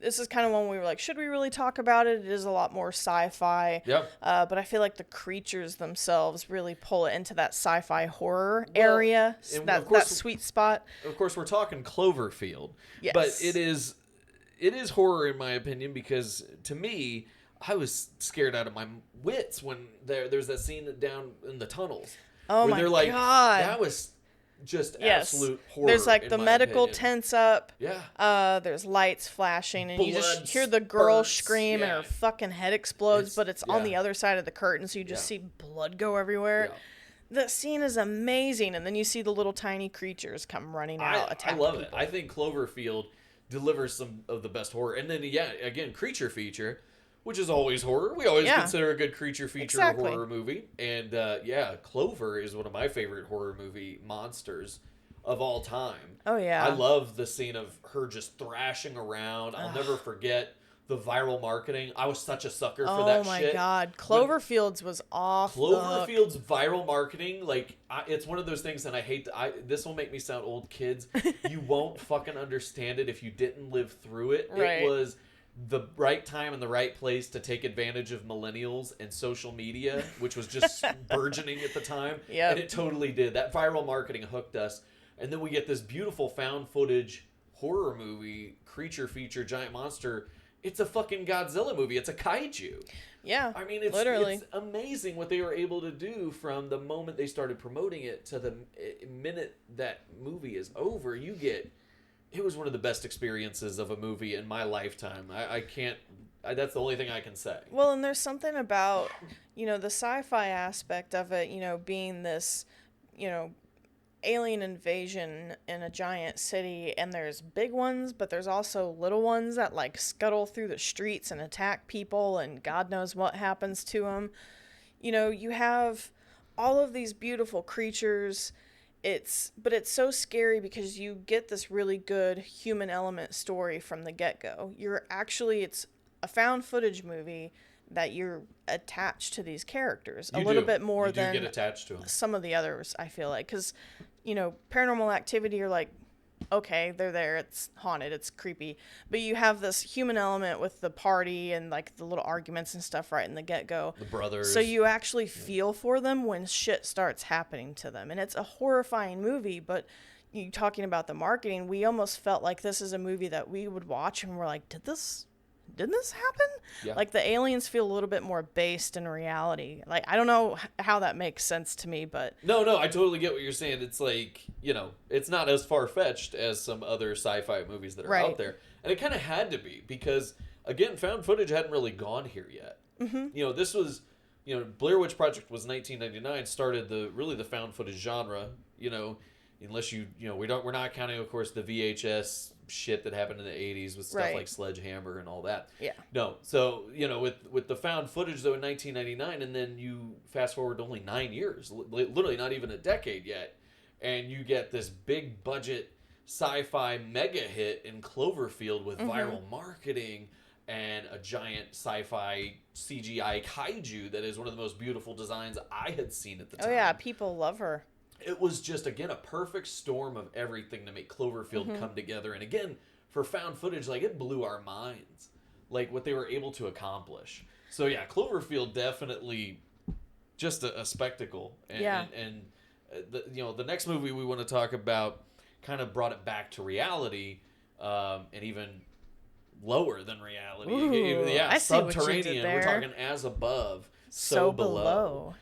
this is kind of one we were like, should we really talk about it? It is a lot more sci-fi. Yep. But I feel like the creatures themselves really pull it into that sci-fi horror area, that sweet spot. Of course, we're talking Cloverfield. Yes. But it is horror in my opinion, because to me, I was scared out of my wits when there's that scene down in the tunnels. Oh where my they're like, God. That was just absolute horror. There's like the medical opinion. tents up. Yeah. There's lights flashing, and you just hear the spurts. girl scream, and her fucking head explodes, but it's on the yeah. other side of the curtain, so you just see blood go everywhere. Yeah. The scene is amazing, and then you see the little tiny creatures come running out, attacking I love people. it. I think Cloverfield delivers some of the best horror. And then, again, creature feature, which is always horror. We always consider a good creature feature a horror movie. And, Clover is one of my favorite horror movie monsters of all time. Oh, yeah. I love the scene of her just thrashing around. I'll never forget the viral marketing. I was such a sucker for that shit. Oh, my God. Cloverfield's was off Cloverfield's viral marketing, it's one of those things, and I hate this will make me sound old, kids. You won't fucking understand it if you didn't live through it. Right. It was the right time and the right place to take advantage of millennials and social media, which was just burgeoning at the time. Yeah. And it totally did. That viral marketing hooked us. And then we get this beautiful found footage horror movie, creature feature, giant monster. It's a fucking Godzilla movie. It's a kaiju. Yeah, I mean, it's amazing what they were able to do from the moment they started promoting it to the minute that movie is over. It was one of the best experiences of a movie in my lifetime. I can't, that's the only thing I can say. Well, and there's something about, the sci-fi aspect of it, being this, alien invasion in a giant city, and there's big ones, but there's also little ones that like scuttle through the streets and attack people, and God knows what happens to them. You have all of these beautiful creatures. But it's so scary because you get this really good human element story from the get-go. It's a found footage movie that you're attached to these characters a little bit more than get attached to them. Some of the others, I feel like, because Paranormal Activity, you're like, okay, they're there, it's haunted, it's creepy, but you have this human element with the party and like the little arguments and stuff right in the get-go, the brothers, so you actually feel for them when shit starts happening to them. And it's a horrifying movie, but you talking about the marketing, we almost felt like this is a movie that we would watch and we're like, did this happen? Yeah. Like the aliens feel a little bit more based in reality. Like, I don't know how that makes sense to me, but no, I totally get what you're saying. It's like, it's not as far-fetched as some other sci-fi movies that are out there. And it kind of had to be because, again, found footage hadn't really gone here yet. Mm-hmm. This was, Blair Witch Project was 1999, started the found footage genre, unless we're not counting, of course, the VHS shit that happened in the 80s with stuff Right. like Sledgehammer and all that. Yeah. No, so with the found footage though in 1999, and then you fast forward to only 9 years, literally not even a decade yet, and you get this big budget sci-fi mega hit in Cloverfield with viral marketing and a giant sci-fi CGI kaiju that is one of the most beautiful designs I had seen at the time. Oh yeah, people love her. It was just, again, a perfect storm of everything to make Cloverfield come together. And again, for found footage, like, it blew our minds, like, what they were able to accomplish. So, yeah, Cloverfield definitely just a spectacle. And, Yeah. and the next movie we want to talk about kind of brought it back to reality, and even lower than reality. Ooh, Yeah, I see what you did subterranean. We're there. talking as above, So below.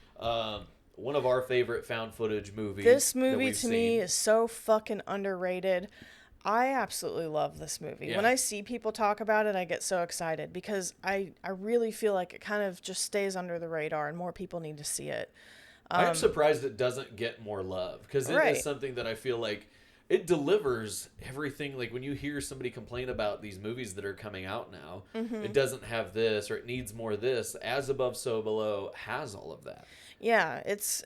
One of our favorite found footage movies. This that movie we've to me seen. is so fucking underrated. I absolutely love this movie. Yeah. When I see people talk about it, I get so excited because I really feel like it kind of just stays under the radar and more people need to see it. I'm surprised it doesn't get more love, because it Right. is something that I feel like it delivers everything. Like when you hear somebody complain about these movies that are coming out now, it doesn't have this or it needs more of this. As Above, So Below has all of that. Yeah, it's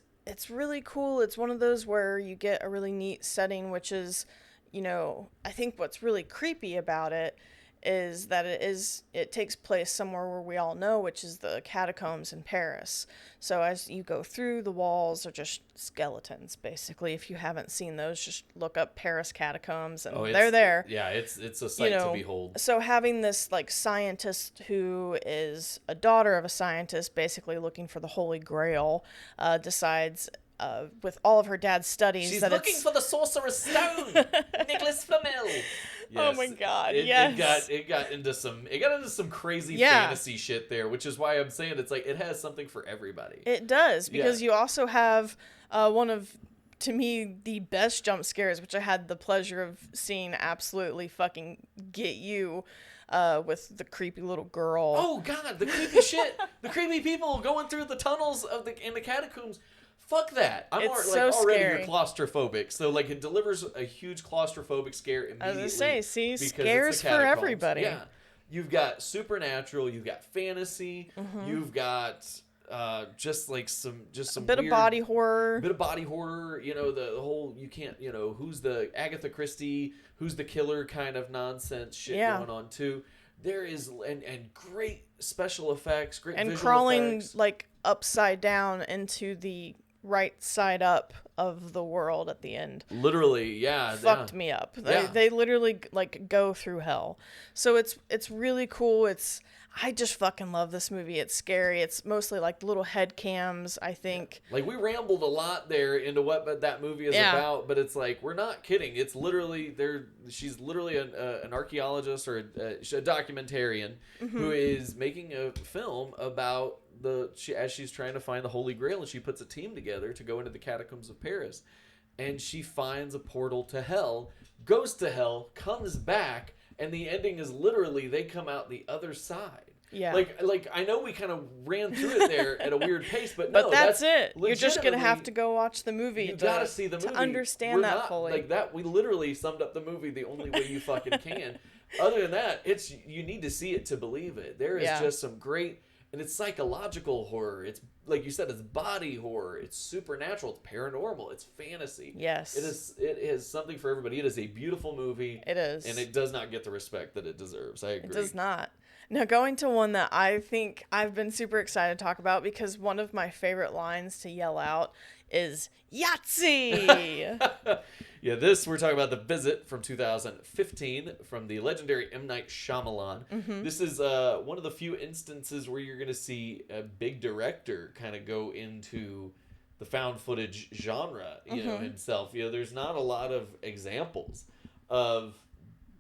really cool. It's one of those where you get a really neat setting, which is, I think what's really creepy about it is that it takes place somewhere where we all know, which is the catacombs in Paris. So as you go through, the walls are just skeletons, basically. If you haven't seen those, just look up Paris catacombs and they're there. Yeah, it's a sight to behold. So having this like scientist who is a daughter of a scientist, basically looking for the Holy Grail, decides with all of her dad's studies She's that looking it's for the Sorcerer's Stone, Nicholas Flamel. Oh my God, It yes. got into some crazy Yeah. fantasy shit there, which is why I'm saying it's like it has something for everybody. It does, because Yeah. you also have one of, to me, the best jump scares, which I had the pleasure of seeing absolutely fucking get you, with the creepy little girl. Oh God, the creepy shit, the creepy people going through the tunnels in the catacombs. Fuck that! I'm It's already so scary. claustrophobic, so like it delivers a huge claustrophobic scare I was immediately. gonna say, see, because it's the scares for catacombs. everybody. Yeah, you've got supernatural, you've got fantasy, you've got just some A bit weird, of body horror. bit of body horror. The whole you can't who's the Agatha Christie, who's the killer kind of nonsense shit Yeah. going on too. There is and great special effects, great And visual crawling effects. like upside down into the right side up of the world at the end. Literally, yeah. Fucked me up. Yeah. They literally like go through hell. So it's really cool. I just fucking love this movie. It's scary. It's mostly like little head cams, I think. Like we rambled a lot there into what that movie is Yeah. about, but it's like we're not kidding. It's literally she's literally an archaeologist or a documentarian who is making a film about as she's trying to find the Holy Grail, and she puts a team together to go into the catacombs of Paris, and she finds a portal to hell, goes to hell, comes back, and the ending is literally they come out the other side. Yeah. Like I know we kind of ran through it there at a weird pace, but no, But that's it. You're just gonna have legitimately- to go watch the movie. You gotta see the movie to understand We're that not- fully. Like that, we literally summed up the movie the only way you fucking can. Other than that, you need to see it to believe it. There is Yeah. just some great, and it's psychological horror. It's like you said, it's body horror. It's supernatural. It's paranormal. It's fantasy. Yes. It is something for everybody. It is a beautiful movie. It is. and it does not get the respect that it deserves. I agree. It does not. Now, going to one that I think I've been super excited to talk about because one of my favorite lines to yell out is Yahtzee! Yeah, we're talking about The Visit from 2015 from the legendary M. Night Shyamalan. This is one of the few instances where you're going to see a big director kind of go into the found footage genre, himself. There's not a lot of examples of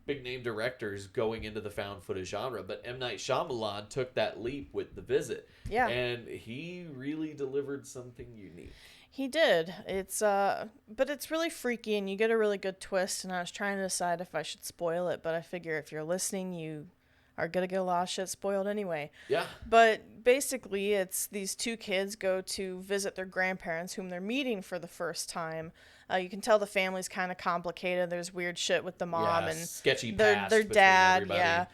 big name directors going into the found footage genre, but M. Night Shyamalan took that leap with The Visit. Yeah. And he really delivered something unique. He did. But it's really freaky and you get a really good twist, and I was trying to decide if I should spoil it, but I figure if you're listening, you are going to get a lot of shit spoiled anyway. Yeah. But basically, it's these two kids go to visit their grandparents, whom they're meeting for the first time. You can tell the family's kind of complicated. There's weird shit with the mom and sketchy their past their between dad. everybody. Yeah.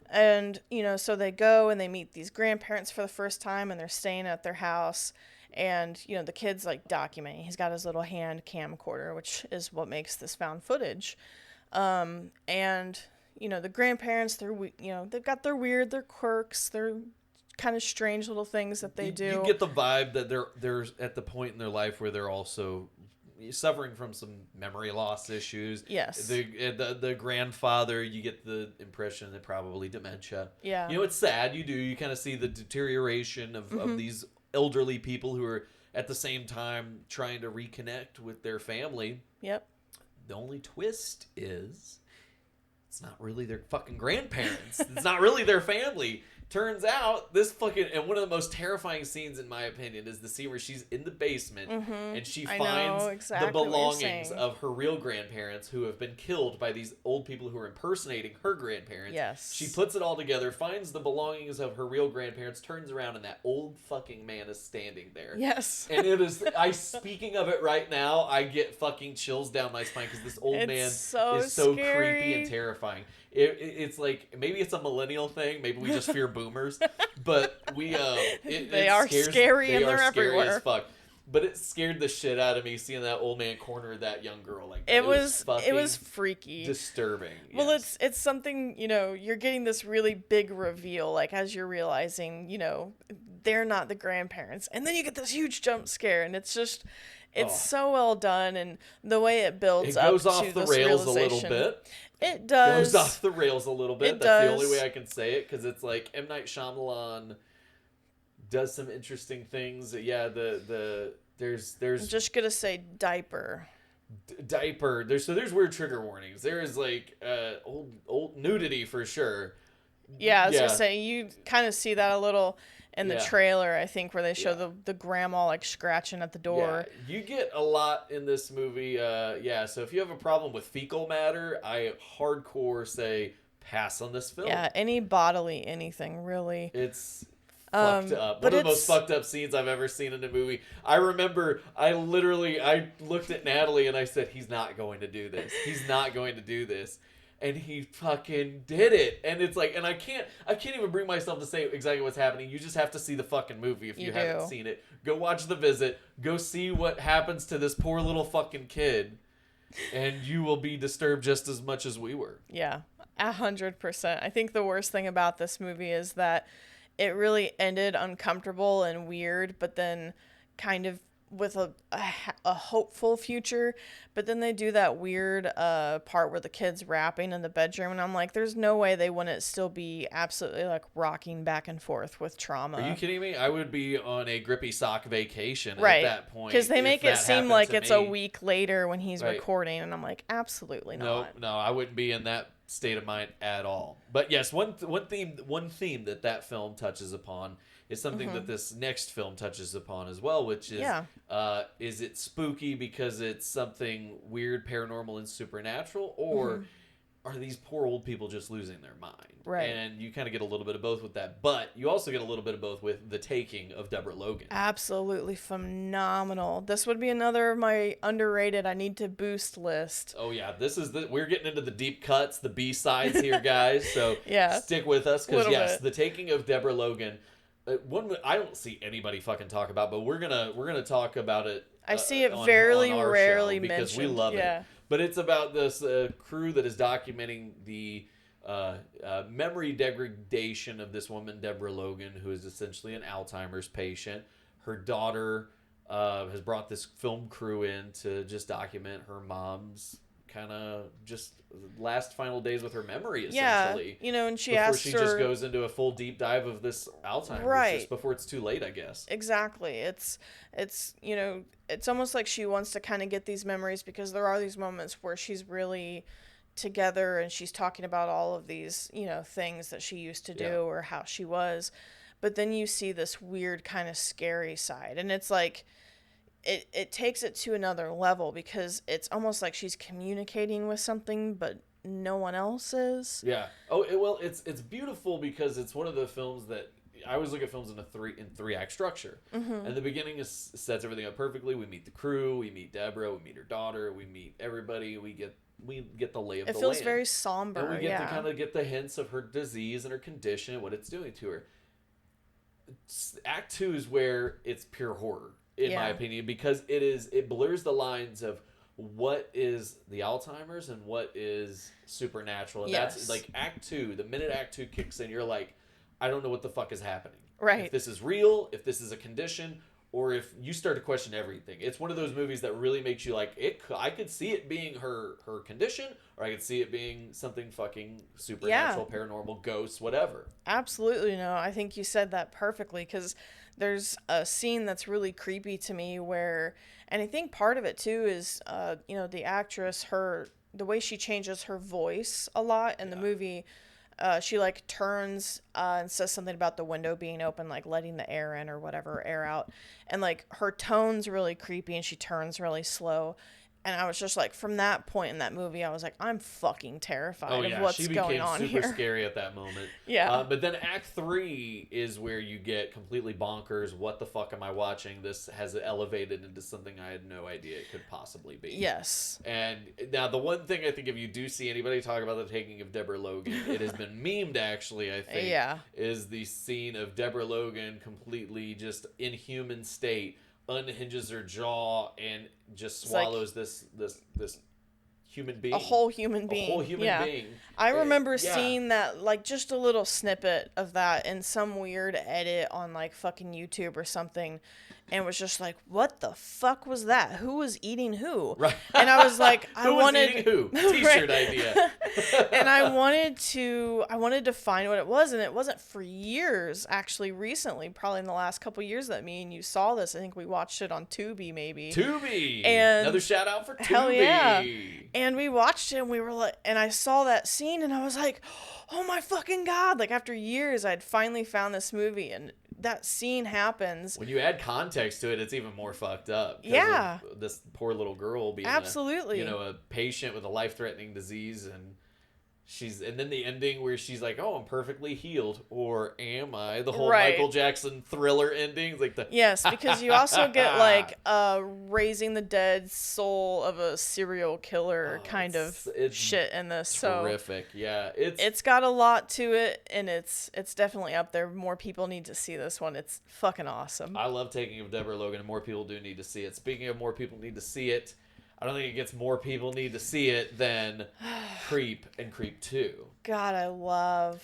And, so they go and they meet these grandparents for the first time, and they're staying at their house. And, the kid's like documenting. He's got his little hand camcorder, which is what makes this found footage. And, the grandparents, they've got their quirks, their kind of strange little things that they do. You get the vibe that they're at the point in their life where they're also suffering from some memory loss issues. Yes. The grandfather, you get the impression that probably dementia. Yeah. It's sad. You kind of see the deterioration of these elderly people who are at the same time trying to reconnect with their family. Yep. The only twist is it's not really their fucking grandparents. It's not really their family. Turns out this fucking, and one of the most terrifying scenes in my opinion is the scene where she's in the basement and she finds exactly the belongings of her real grandparents who have been killed by these old people who are impersonating her grandparents. Yes. She puts it all together, finds the belongings of her real grandparents, turns around, and that old fucking man is standing there. Yes. And it is, speaking of it right now, I get fucking chills down my spine because this old man is so creepy and terrifying. It's like, maybe it's a millennial thing. Maybe we just fear boomers. But they are scary and they're everywhere. As fuck. But it scared the shit out of me seeing that old man corner that young girl like that. It was freaky. Disturbing. Well, it's something, you're getting this really big reveal, like as you're realizing, they're not the grandparents. And then you get this huge jump scare, and it's just so well done, and the way it builds up to this realization. It goes off the rails a little bit. It does. Goes off the rails a little bit. That's the only way I can say it, because it's like M. Night Shyamalan does some interesting things. Yeah, there's I'm just gonna say diaper. Diaper. There's weird trigger warnings. There is like old nudity for sure. Yeah, I was gonna say, you kind of see that a little in the trailer, I think, where they show the grandma like scratching at the door. Yeah, you get a lot in this movie. So if you have a problem with fecal matter, I hardcore say pass on this film. Yeah, any bodily anything, really. It's fucked up. One of the most fucked up scenes I've ever seen in a movie. I remember I looked at Natalie and I said, he's not going to do this. He's not going to do this. And he fucking did it. And it's like, and I can't even bring myself to say exactly what's happening. You just have to see the fucking movie if you haven't seen it. Go watch The Visit. Go see what happens to this poor little fucking kid. And you will be disturbed just as much as we were. Yeah, 100%. I think the worst thing about this movie is that it really ended uncomfortable and weird, but then kind of with a hopeful future. But then they do that weird part where the kid's rapping in the bedroom, and I'm like, there's no way they wouldn't still be absolutely like rocking back and forth with trauma. Are you kidding me? I would be on a grippy sock vacation at that point. Because they make it seem like it's a week later when he's recording, and I'm like, absolutely not. No, I wouldn't be in that state of mind at all. But yes, one theme that film touches upon is something that this next film touches upon as well, which is it spooky because it's something weird, paranormal, and supernatural, or are these poor old people just losing their mind? Right. And you kind of get a little bit of both with that, but you also get a little bit of both with The Taking of Deborah Logan. Absolutely phenomenal. This would be another of my underrated I need to boost list. Oh yeah, we're getting into the deep cuts, the B-sides here, guys. So stick with us, because The Taking of Deborah Logan. One I don't see anybody fucking talk about, but we're gonna talk about it. I see it very rarely because mentioned. We love it. But it's about this crew that is documenting the memory degradation of this woman, Deborah Logan, who is essentially an Alzheimer's patient. Her daughter has brought this film crew in to just document her mom's kind of just last final days with her memory, essentially. Yeah, and she before asked she her... just goes into a full deep dive of this Alzheimer's, just before it's too late, I guess. Exactly. It's it's almost like she wants to kind of get these memories, because there are these moments where she's really together and she's talking about all of these, things that she used to do or how she was. But then you see this weird kind of scary side, and it's like it takes it to another level, because it's almost like she's communicating with something, but no one else is. Yeah. Oh, well, it's beautiful because it's one of the films that I always look at films in three act structure. And the beginning sets everything up perfectly. We meet the crew, we meet Deborah, we meet her daughter, we meet everybody. We get the lay of the land. It feels very somber. And we get to kind of get the hints of her disease and her condition and what it's doing to her. Act 2 is where it's pure horror, in my opinion, because it blurs the lines of what is the Alzheimer's and what is supernatural. And that's like Act 2. The minute Act 2 kicks in, you're like, I don't know what the fuck is happening. Right. If this is real, if this is a condition, or if you start to question everything. It's one of those movies that really makes you like, I could see it being her condition, or I could see it being something fucking supernatural, paranormal, ghosts, whatever. Absolutely. No, I think you said that perfectly, because there's a scene that's really creepy to me where, and I think part of it too is, the actress, the way she changes her voice a lot in the movie. She like turns and says something about the window being open, like letting the air in or whatever, air out. And like her tone's really creepy and she turns really slow. And I was just like, from that point in that movie, I was like, I'm fucking terrified of what's going on here. She became super scary at that moment. Yeah. But then Act 3 is where you get completely bonkers. What the fuck am I watching? This has elevated into something I had no idea it could possibly be. Yes. And now the one thing I think if you do see anybody talk about the taking of Deborah Logan, it has been memed actually, I think, is the scene of Deborah Logan completely just inhuman state, unhinges her jaw and just swallows this human being. A whole human being. A whole human being. I remember seeing that, like, just a little snippet of that in some weird edit on, like, fucking YouTube or something. And was just like, what the fuck was that? Who was eating who? Right. And I was like, who was eating who? T-shirt idea. And I wanted to find what it was, and it wasn't for years, actually recently, probably in the last couple years that me and you saw this. I think we watched it on Tubi, maybe. Tubi! And another shout out for Tubi! Hell yeah. And we watched it, and we were like, and I saw that scene, and I was like, oh my fucking God. Like, after years, I'd finally found this movie, and that scene happens. When you add context to it, it's even more fucked up. Yeah. This poor little girl being absolutely a patient with a life-threatening disease, and then the ending where she's like, "Oh, I'm perfectly healed," or am I? The whole Michael Jackson Thriller ending, like the yes, because you also get like raising the dead soul of a serial killer kind of shit in this. Terrific, yeah. It's got a lot to it, and it's definitely up there. More people need to see this one. It's fucking awesome. I love Taking of Deborah Logan, and more people do need to see it. Speaking of more people need to see it, I don't think it gets more people need to see it than Creep and Creep 2. God, I love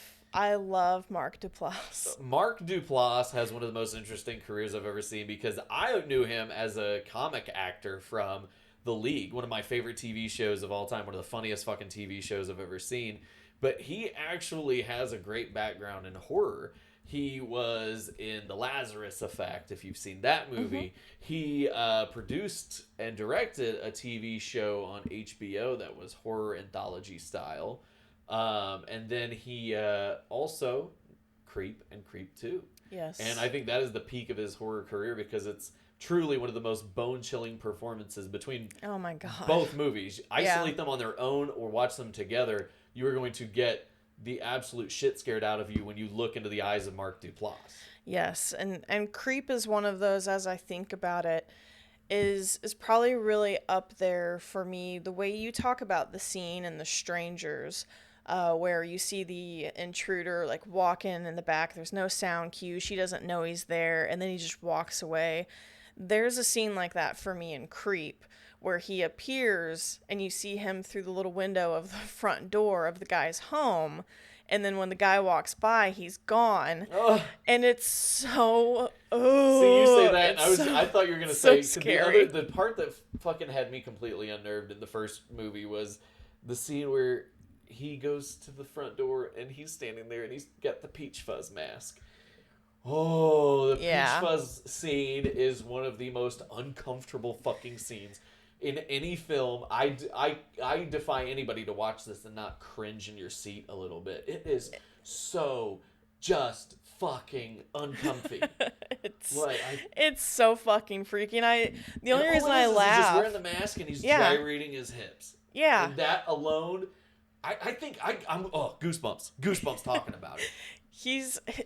Mark Duplass. Mark Duplass has one of the most interesting careers I've ever seen because I knew him as a comic actor from The League, one of my favorite TV shows of all time, one of the funniest fucking TV shows I've ever seen. But he actually has a great background in horror. He was in The Lazarus Effect, if you've seen that movie. He produced and directed a TV show on HBO that was horror anthology style. And then he also Creep and Creep 2. Yes. And I think that is the peak of his horror career because it's truly one of the most bone-chilling performances between oh my God. both movies. Isolate them on their own or watch them together. You are going to get the absolute shit scared out of you when you look into the eyes of Mark Duplass. Yes, and Creep is one of those, as I think about it, is probably really up there for me. The way you talk about the scene and the strangers, where you see the intruder like walk in the back, there's no sound cue, she doesn't know he's there, and then he just walks away. There's a scene like that for me in Creep, where he appears and you see him through the little window of the front door of the guy's home, and then when the guy walks by, he's gone. Ugh. And it's so See, you say that, I thought you were gonna say scary. the part that fucking had me completely unnerved in the first movie was the scene where he goes to the front door and he's standing there and he's got the peach fuzz mask. Oh, the peach fuzz scene is one of the most uncomfortable fucking scenes in any film. I defy anybody to watch this and not cringe in your seat a little bit. It is so just fucking uncomfy. It's so fucking freaky. And the only reason I laugh, he's just wearing the mask and he's gyrating his hips. Yeah. And that alone I think I'm goosebumps talking about it.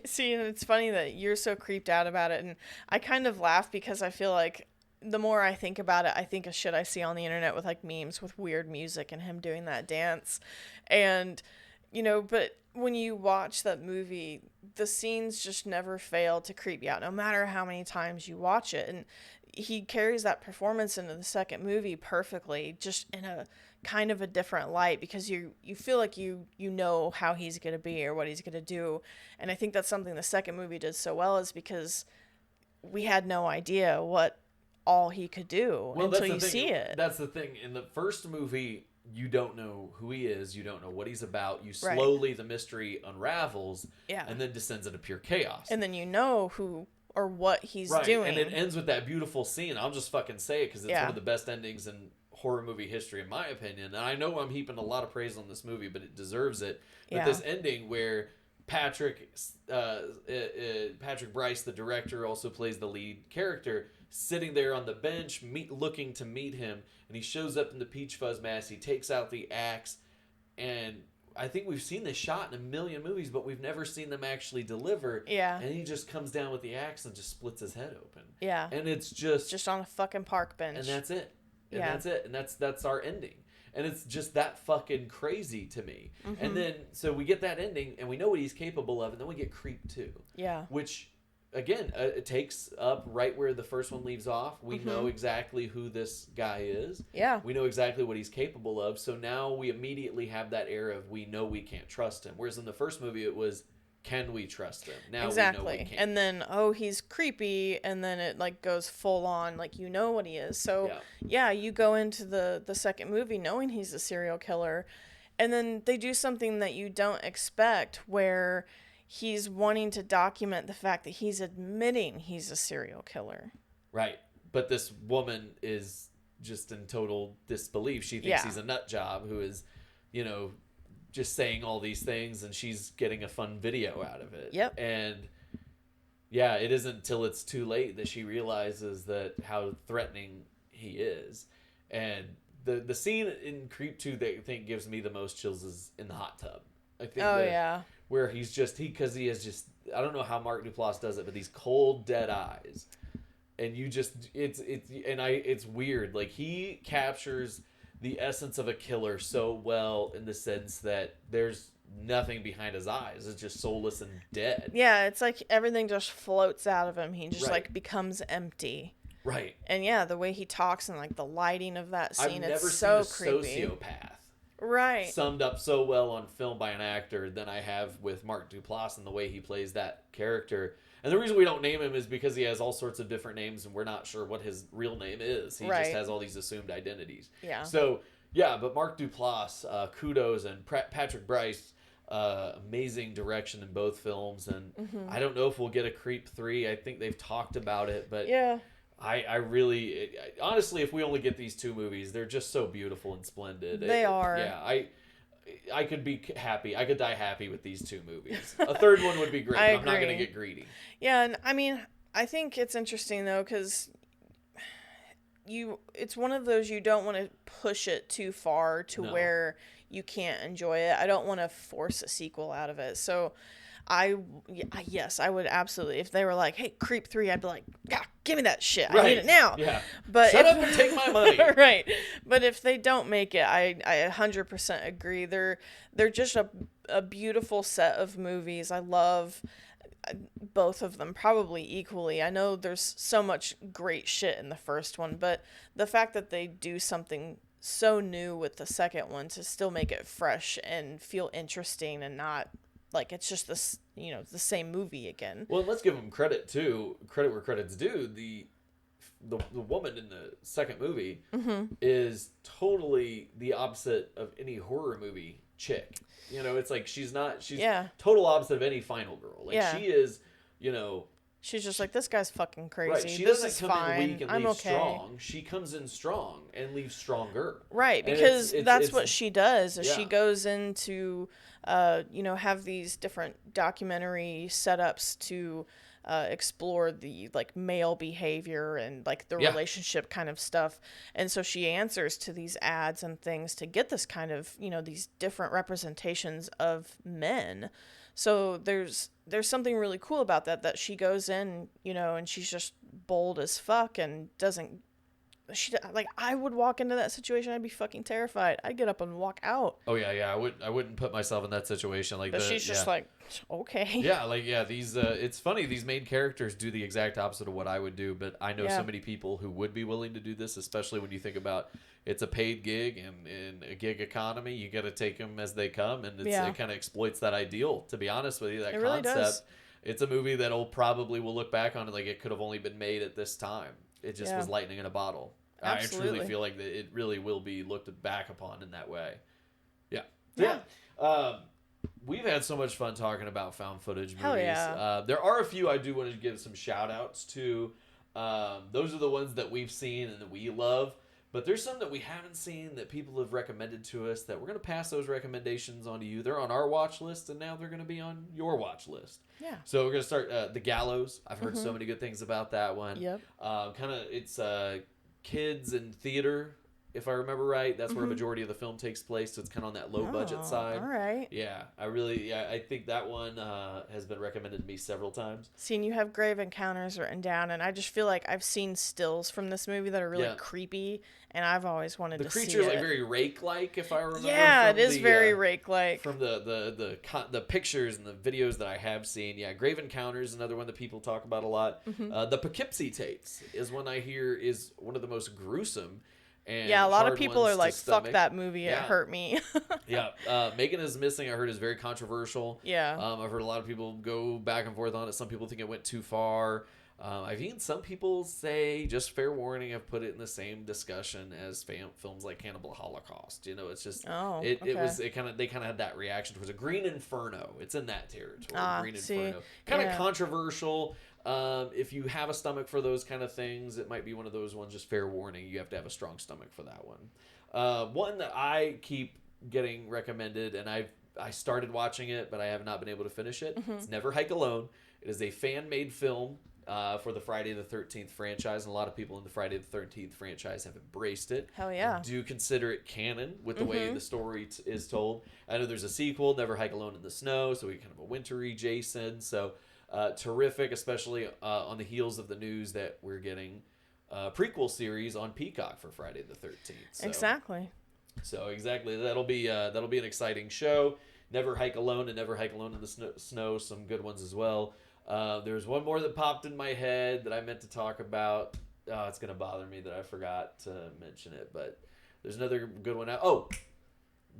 See, and it's funny that you're so creeped out about it, and I kind of laugh because I feel like the more I think about it, I think of shit I see on the internet with like memes with weird music and him doing that dance. And, but when you watch that movie, the scenes just never fail to creep you out, no matter how many times you watch it. And he carries that performance into the second movie perfectly, just in a kind of a different light, because you feel like you know how he's going to be or what he's going to do. And I think that's something the second movie did so well, is because we had no idea what all he could do until you see it. That's the thing. In the first movie, you don't know who he is. You don't know what he's about. You slowly, the mystery unravels, and then descends into pure chaos. And then you know who or what he's doing. And it ends with that beautiful scene. I'll just fucking say it because it's one of the best endings in horror movie history, in my opinion. And I know I'm heaping a lot of praise on this movie, but it deserves it. But this ending where Patrick Bryce, the director, also plays the lead character, sitting there on the bench, looking to meet him, and he shows up in the peach fuzz mask. He takes out the axe, and I think we've seen this shot in a million movies, but we've never seen them actually deliver. Yeah. And he just comes down with the axe and just splits his head open. Yeah. And it's just on a fucking park bench. And that's it. And that's it. And that's our ending. And it's just that fucking crazy to me. Mm-hmm. And then, so we get that ending, and we know what he's capable of, and then we get Creep 2. Yeah. Which, again, it takes up right where the first one leaves off. We know exactly who this guy is. Yeah. We know exactly what he's capable of. So now we immediately have that air of we know we can't trust him. Whereas in the first movie, it was, can we trust him? Now exactly. We know we can't. And then, he's creepy, and then it like goes full on, like you know what he is. So you go into the second movie knowing he's a serial killer, and then they do something that you don't expect, where he's wanting to document the fact that he's admitting he's a serial killer. Right. But this woman is just in total disbelief. She thinks he's a nut job who is, just saying all these things, and she's getting a fun video out of it. Yep. And it isn't until it's too late that she realizes that how threatening he is. And the scene in Creep 2 that I think gives me the most chills is in the hot tub. I think where he's just, because he has just, I don't know how Mark Duplass does it, but these cold, dead eyes. And you just, it's weird. Like, he captures the essence of a killer so well, in the sense that there's nothing behind his eyes. It's just soulless and dead. Yeah, it's like everything just floats out of him. He just like becomes empty. Right. And the way he talks and like the lighting of that scene, I've it's so never creepy. seen a sociopath right summed up so well on film by an actor than I have with Mark Duplass and the way he plays that character. And the reason we don't name him is because he has all sorts of different names, and we're not sure what his real name is. He just has all these assumed identities. Yeah. So, but Mark Duplass, kudos, and Patrick Bryce, amazing direction in both films. And I don't know if we'll get a Creep 3. I think they've talked about it, but I really, honestly, if we only get these two movies, they're just so beautiful and splendid. They are. Yeah, I could be happy. I could die happy with these two movies. A third one would be great. I'm not going to get greedy. Yeah, and I mean, I think it's interesting though, because it's one of those, you don't want to push it too far to where you can't enjoy it. I don't want to force a sequel out of it. So yes, I would absolutely. If they were like, "Hey, Creep 3," I'd be like, "God, give me that shit. I need it now." Yeah. But Shut up and take my money. Right. But if they don't make it, I 100% agree. They're just a beautiful set of movies. I love both of them probably equally. I know there's so much great shit in the first one, but the fact that they do something so new with the second one to still make it fresh and feel interesting and not like it's just this, the same movie again. Well, let's give them credit too. Credit where credit's due. The woman in the second movie is totally the opposite of any horror movie chick. It's like she's total opposite of any final girl. Like she is, she's just like, this guy's fucking crazy. Right. She doesn't come in weak and leave strong. She comes in strong and leaves stronger. Right, because that's what she does. Is she goes into, have these different documentary setups to explore the like male behavior and like the relationship kind of stuff. And so she answers to these ads and things to get this kind of, you know, these different representations of men. So there's something really cool about that she goes in, you know, and she's just bold as fuck and doesn't. I would walk into that situation. I'd be fucking terrified. I'd get up and walk out. Oh yeah. I wouldn't put myself in that situation. But she's just like, okay. Yeah, these. It's funny. These main characters do the exact opposite of what I would do. But I know so many people who would be willing to do this, especially when you think about it's a paid gig and in a gig economy, you got to take them as they come, and it kind of exploits that ideal. To be honest with you, that really concept. Does. It's a movie that will look back on it like it could have only been made at this time. It just was lightning in a bottle. Absolutely. I truly feel like that it really will be looked back upon in that way. Yeah. We've had so much fun talking about found footage movies. Hell yeah. There are a few I do want to give some shout outs to. Those are the ones that we've seen and that we love. But there's some that we haven't seen that people have recommended to us that we're going to pass those recommendations on to you. They're on our watch list, and now they're going to be on your watch list. Yeah. So we're going to start The Gallows. I've heard so many good things about that one. Yep. It's kids and theater, if I remember right. That's where a majority of the film takes place, so it's kind of on that low budget side. All right. Yeah, I think that one has been recommended to me several times. Seeing you have Grave Encounters written down, and I just feel like I've seen stills from this movie that are really creepy, and I've always wanted to see it. The creature's like very Rake-like, if I remember. Yeah, it is very Rake-like. From the pictures and the videos that I have seen. Yeah, Grave Encounters, another one that people talk about a lot. The Poughkeepsie tapes is one I hear is one of the most gruesome. And a lot of people are like, fuck that movie, it hurt me. Megan is Missing, I heard, is very controversial. Yeah. I've heard a lot of people go back and forth on it. Some people think it went too far. I've even some people say, just fair warning, I've put it in the same discussion as films like Cannibal Holocaust. You know, it's just they kind of had that reaction towards it. Green Inferno, it's in that territory. Green Inferno, kind of controversial. If you have a stomach for those kind of things, it might be one of those ones. Just fair warning, you have to have a strong stomach for that one. One that I keep getting recommended, and I started watching it, but I have not been able to finish it. It's Never Hike Alone. It is a fan-made film for the Friday the 13th franchise, and a lot of people in the Friday the 13th franchise have embraced it. Hell yeah. And do consider it canon with the way the story is told. I know there's a sequel, Never Hike Alone in the Snow, so we get kind of a wintry Jason. So terrific, especially on the heels of the news that we're getting a prequel series on Peacock for Friday the 13th. So, exactly. So exactly, that'll be an exciting show. Never Hike Alone and Never Hike Alone in the Snow, some good ones as well. There's one more that popped in my head that I meant to talk about. Oh, it's going to bother me that I forgot to mention it, but there's another good one out. Oh,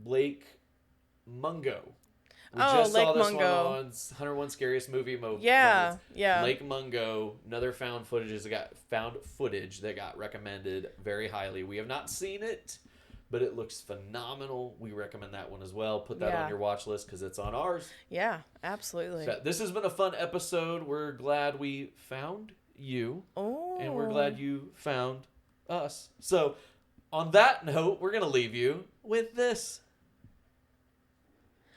Lake Mungo. We just Lake saw this Mungo. one on 101 Scariest Movie Moments. Yeah. Lake Mungo, another found footage that got recommended very highly. We have not seen it, but it looks phenomenal. We recommend that one as well. Put that on your watch list because it's on ours. Yeah, absolutely. So this has been a fun episode. We're glad we found you. Oh. And we're glad you found us. So on that note, we're going to leave you with this.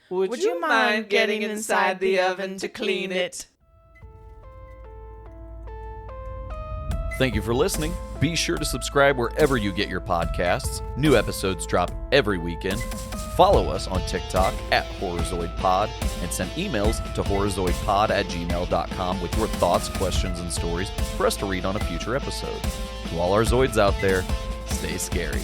Would you mind getting inside the oven to clean it? Thank you for listening. Be sure to subscribe wherever you get your podcasts. New episodes drop every weekend. Follow us on TikTok at HorrorZoidPod and send emails to horrorzoidpod@gmail.com with your thoughts, questions, and stories for us to read on a future episode. To all our Zoids out there, stay scary.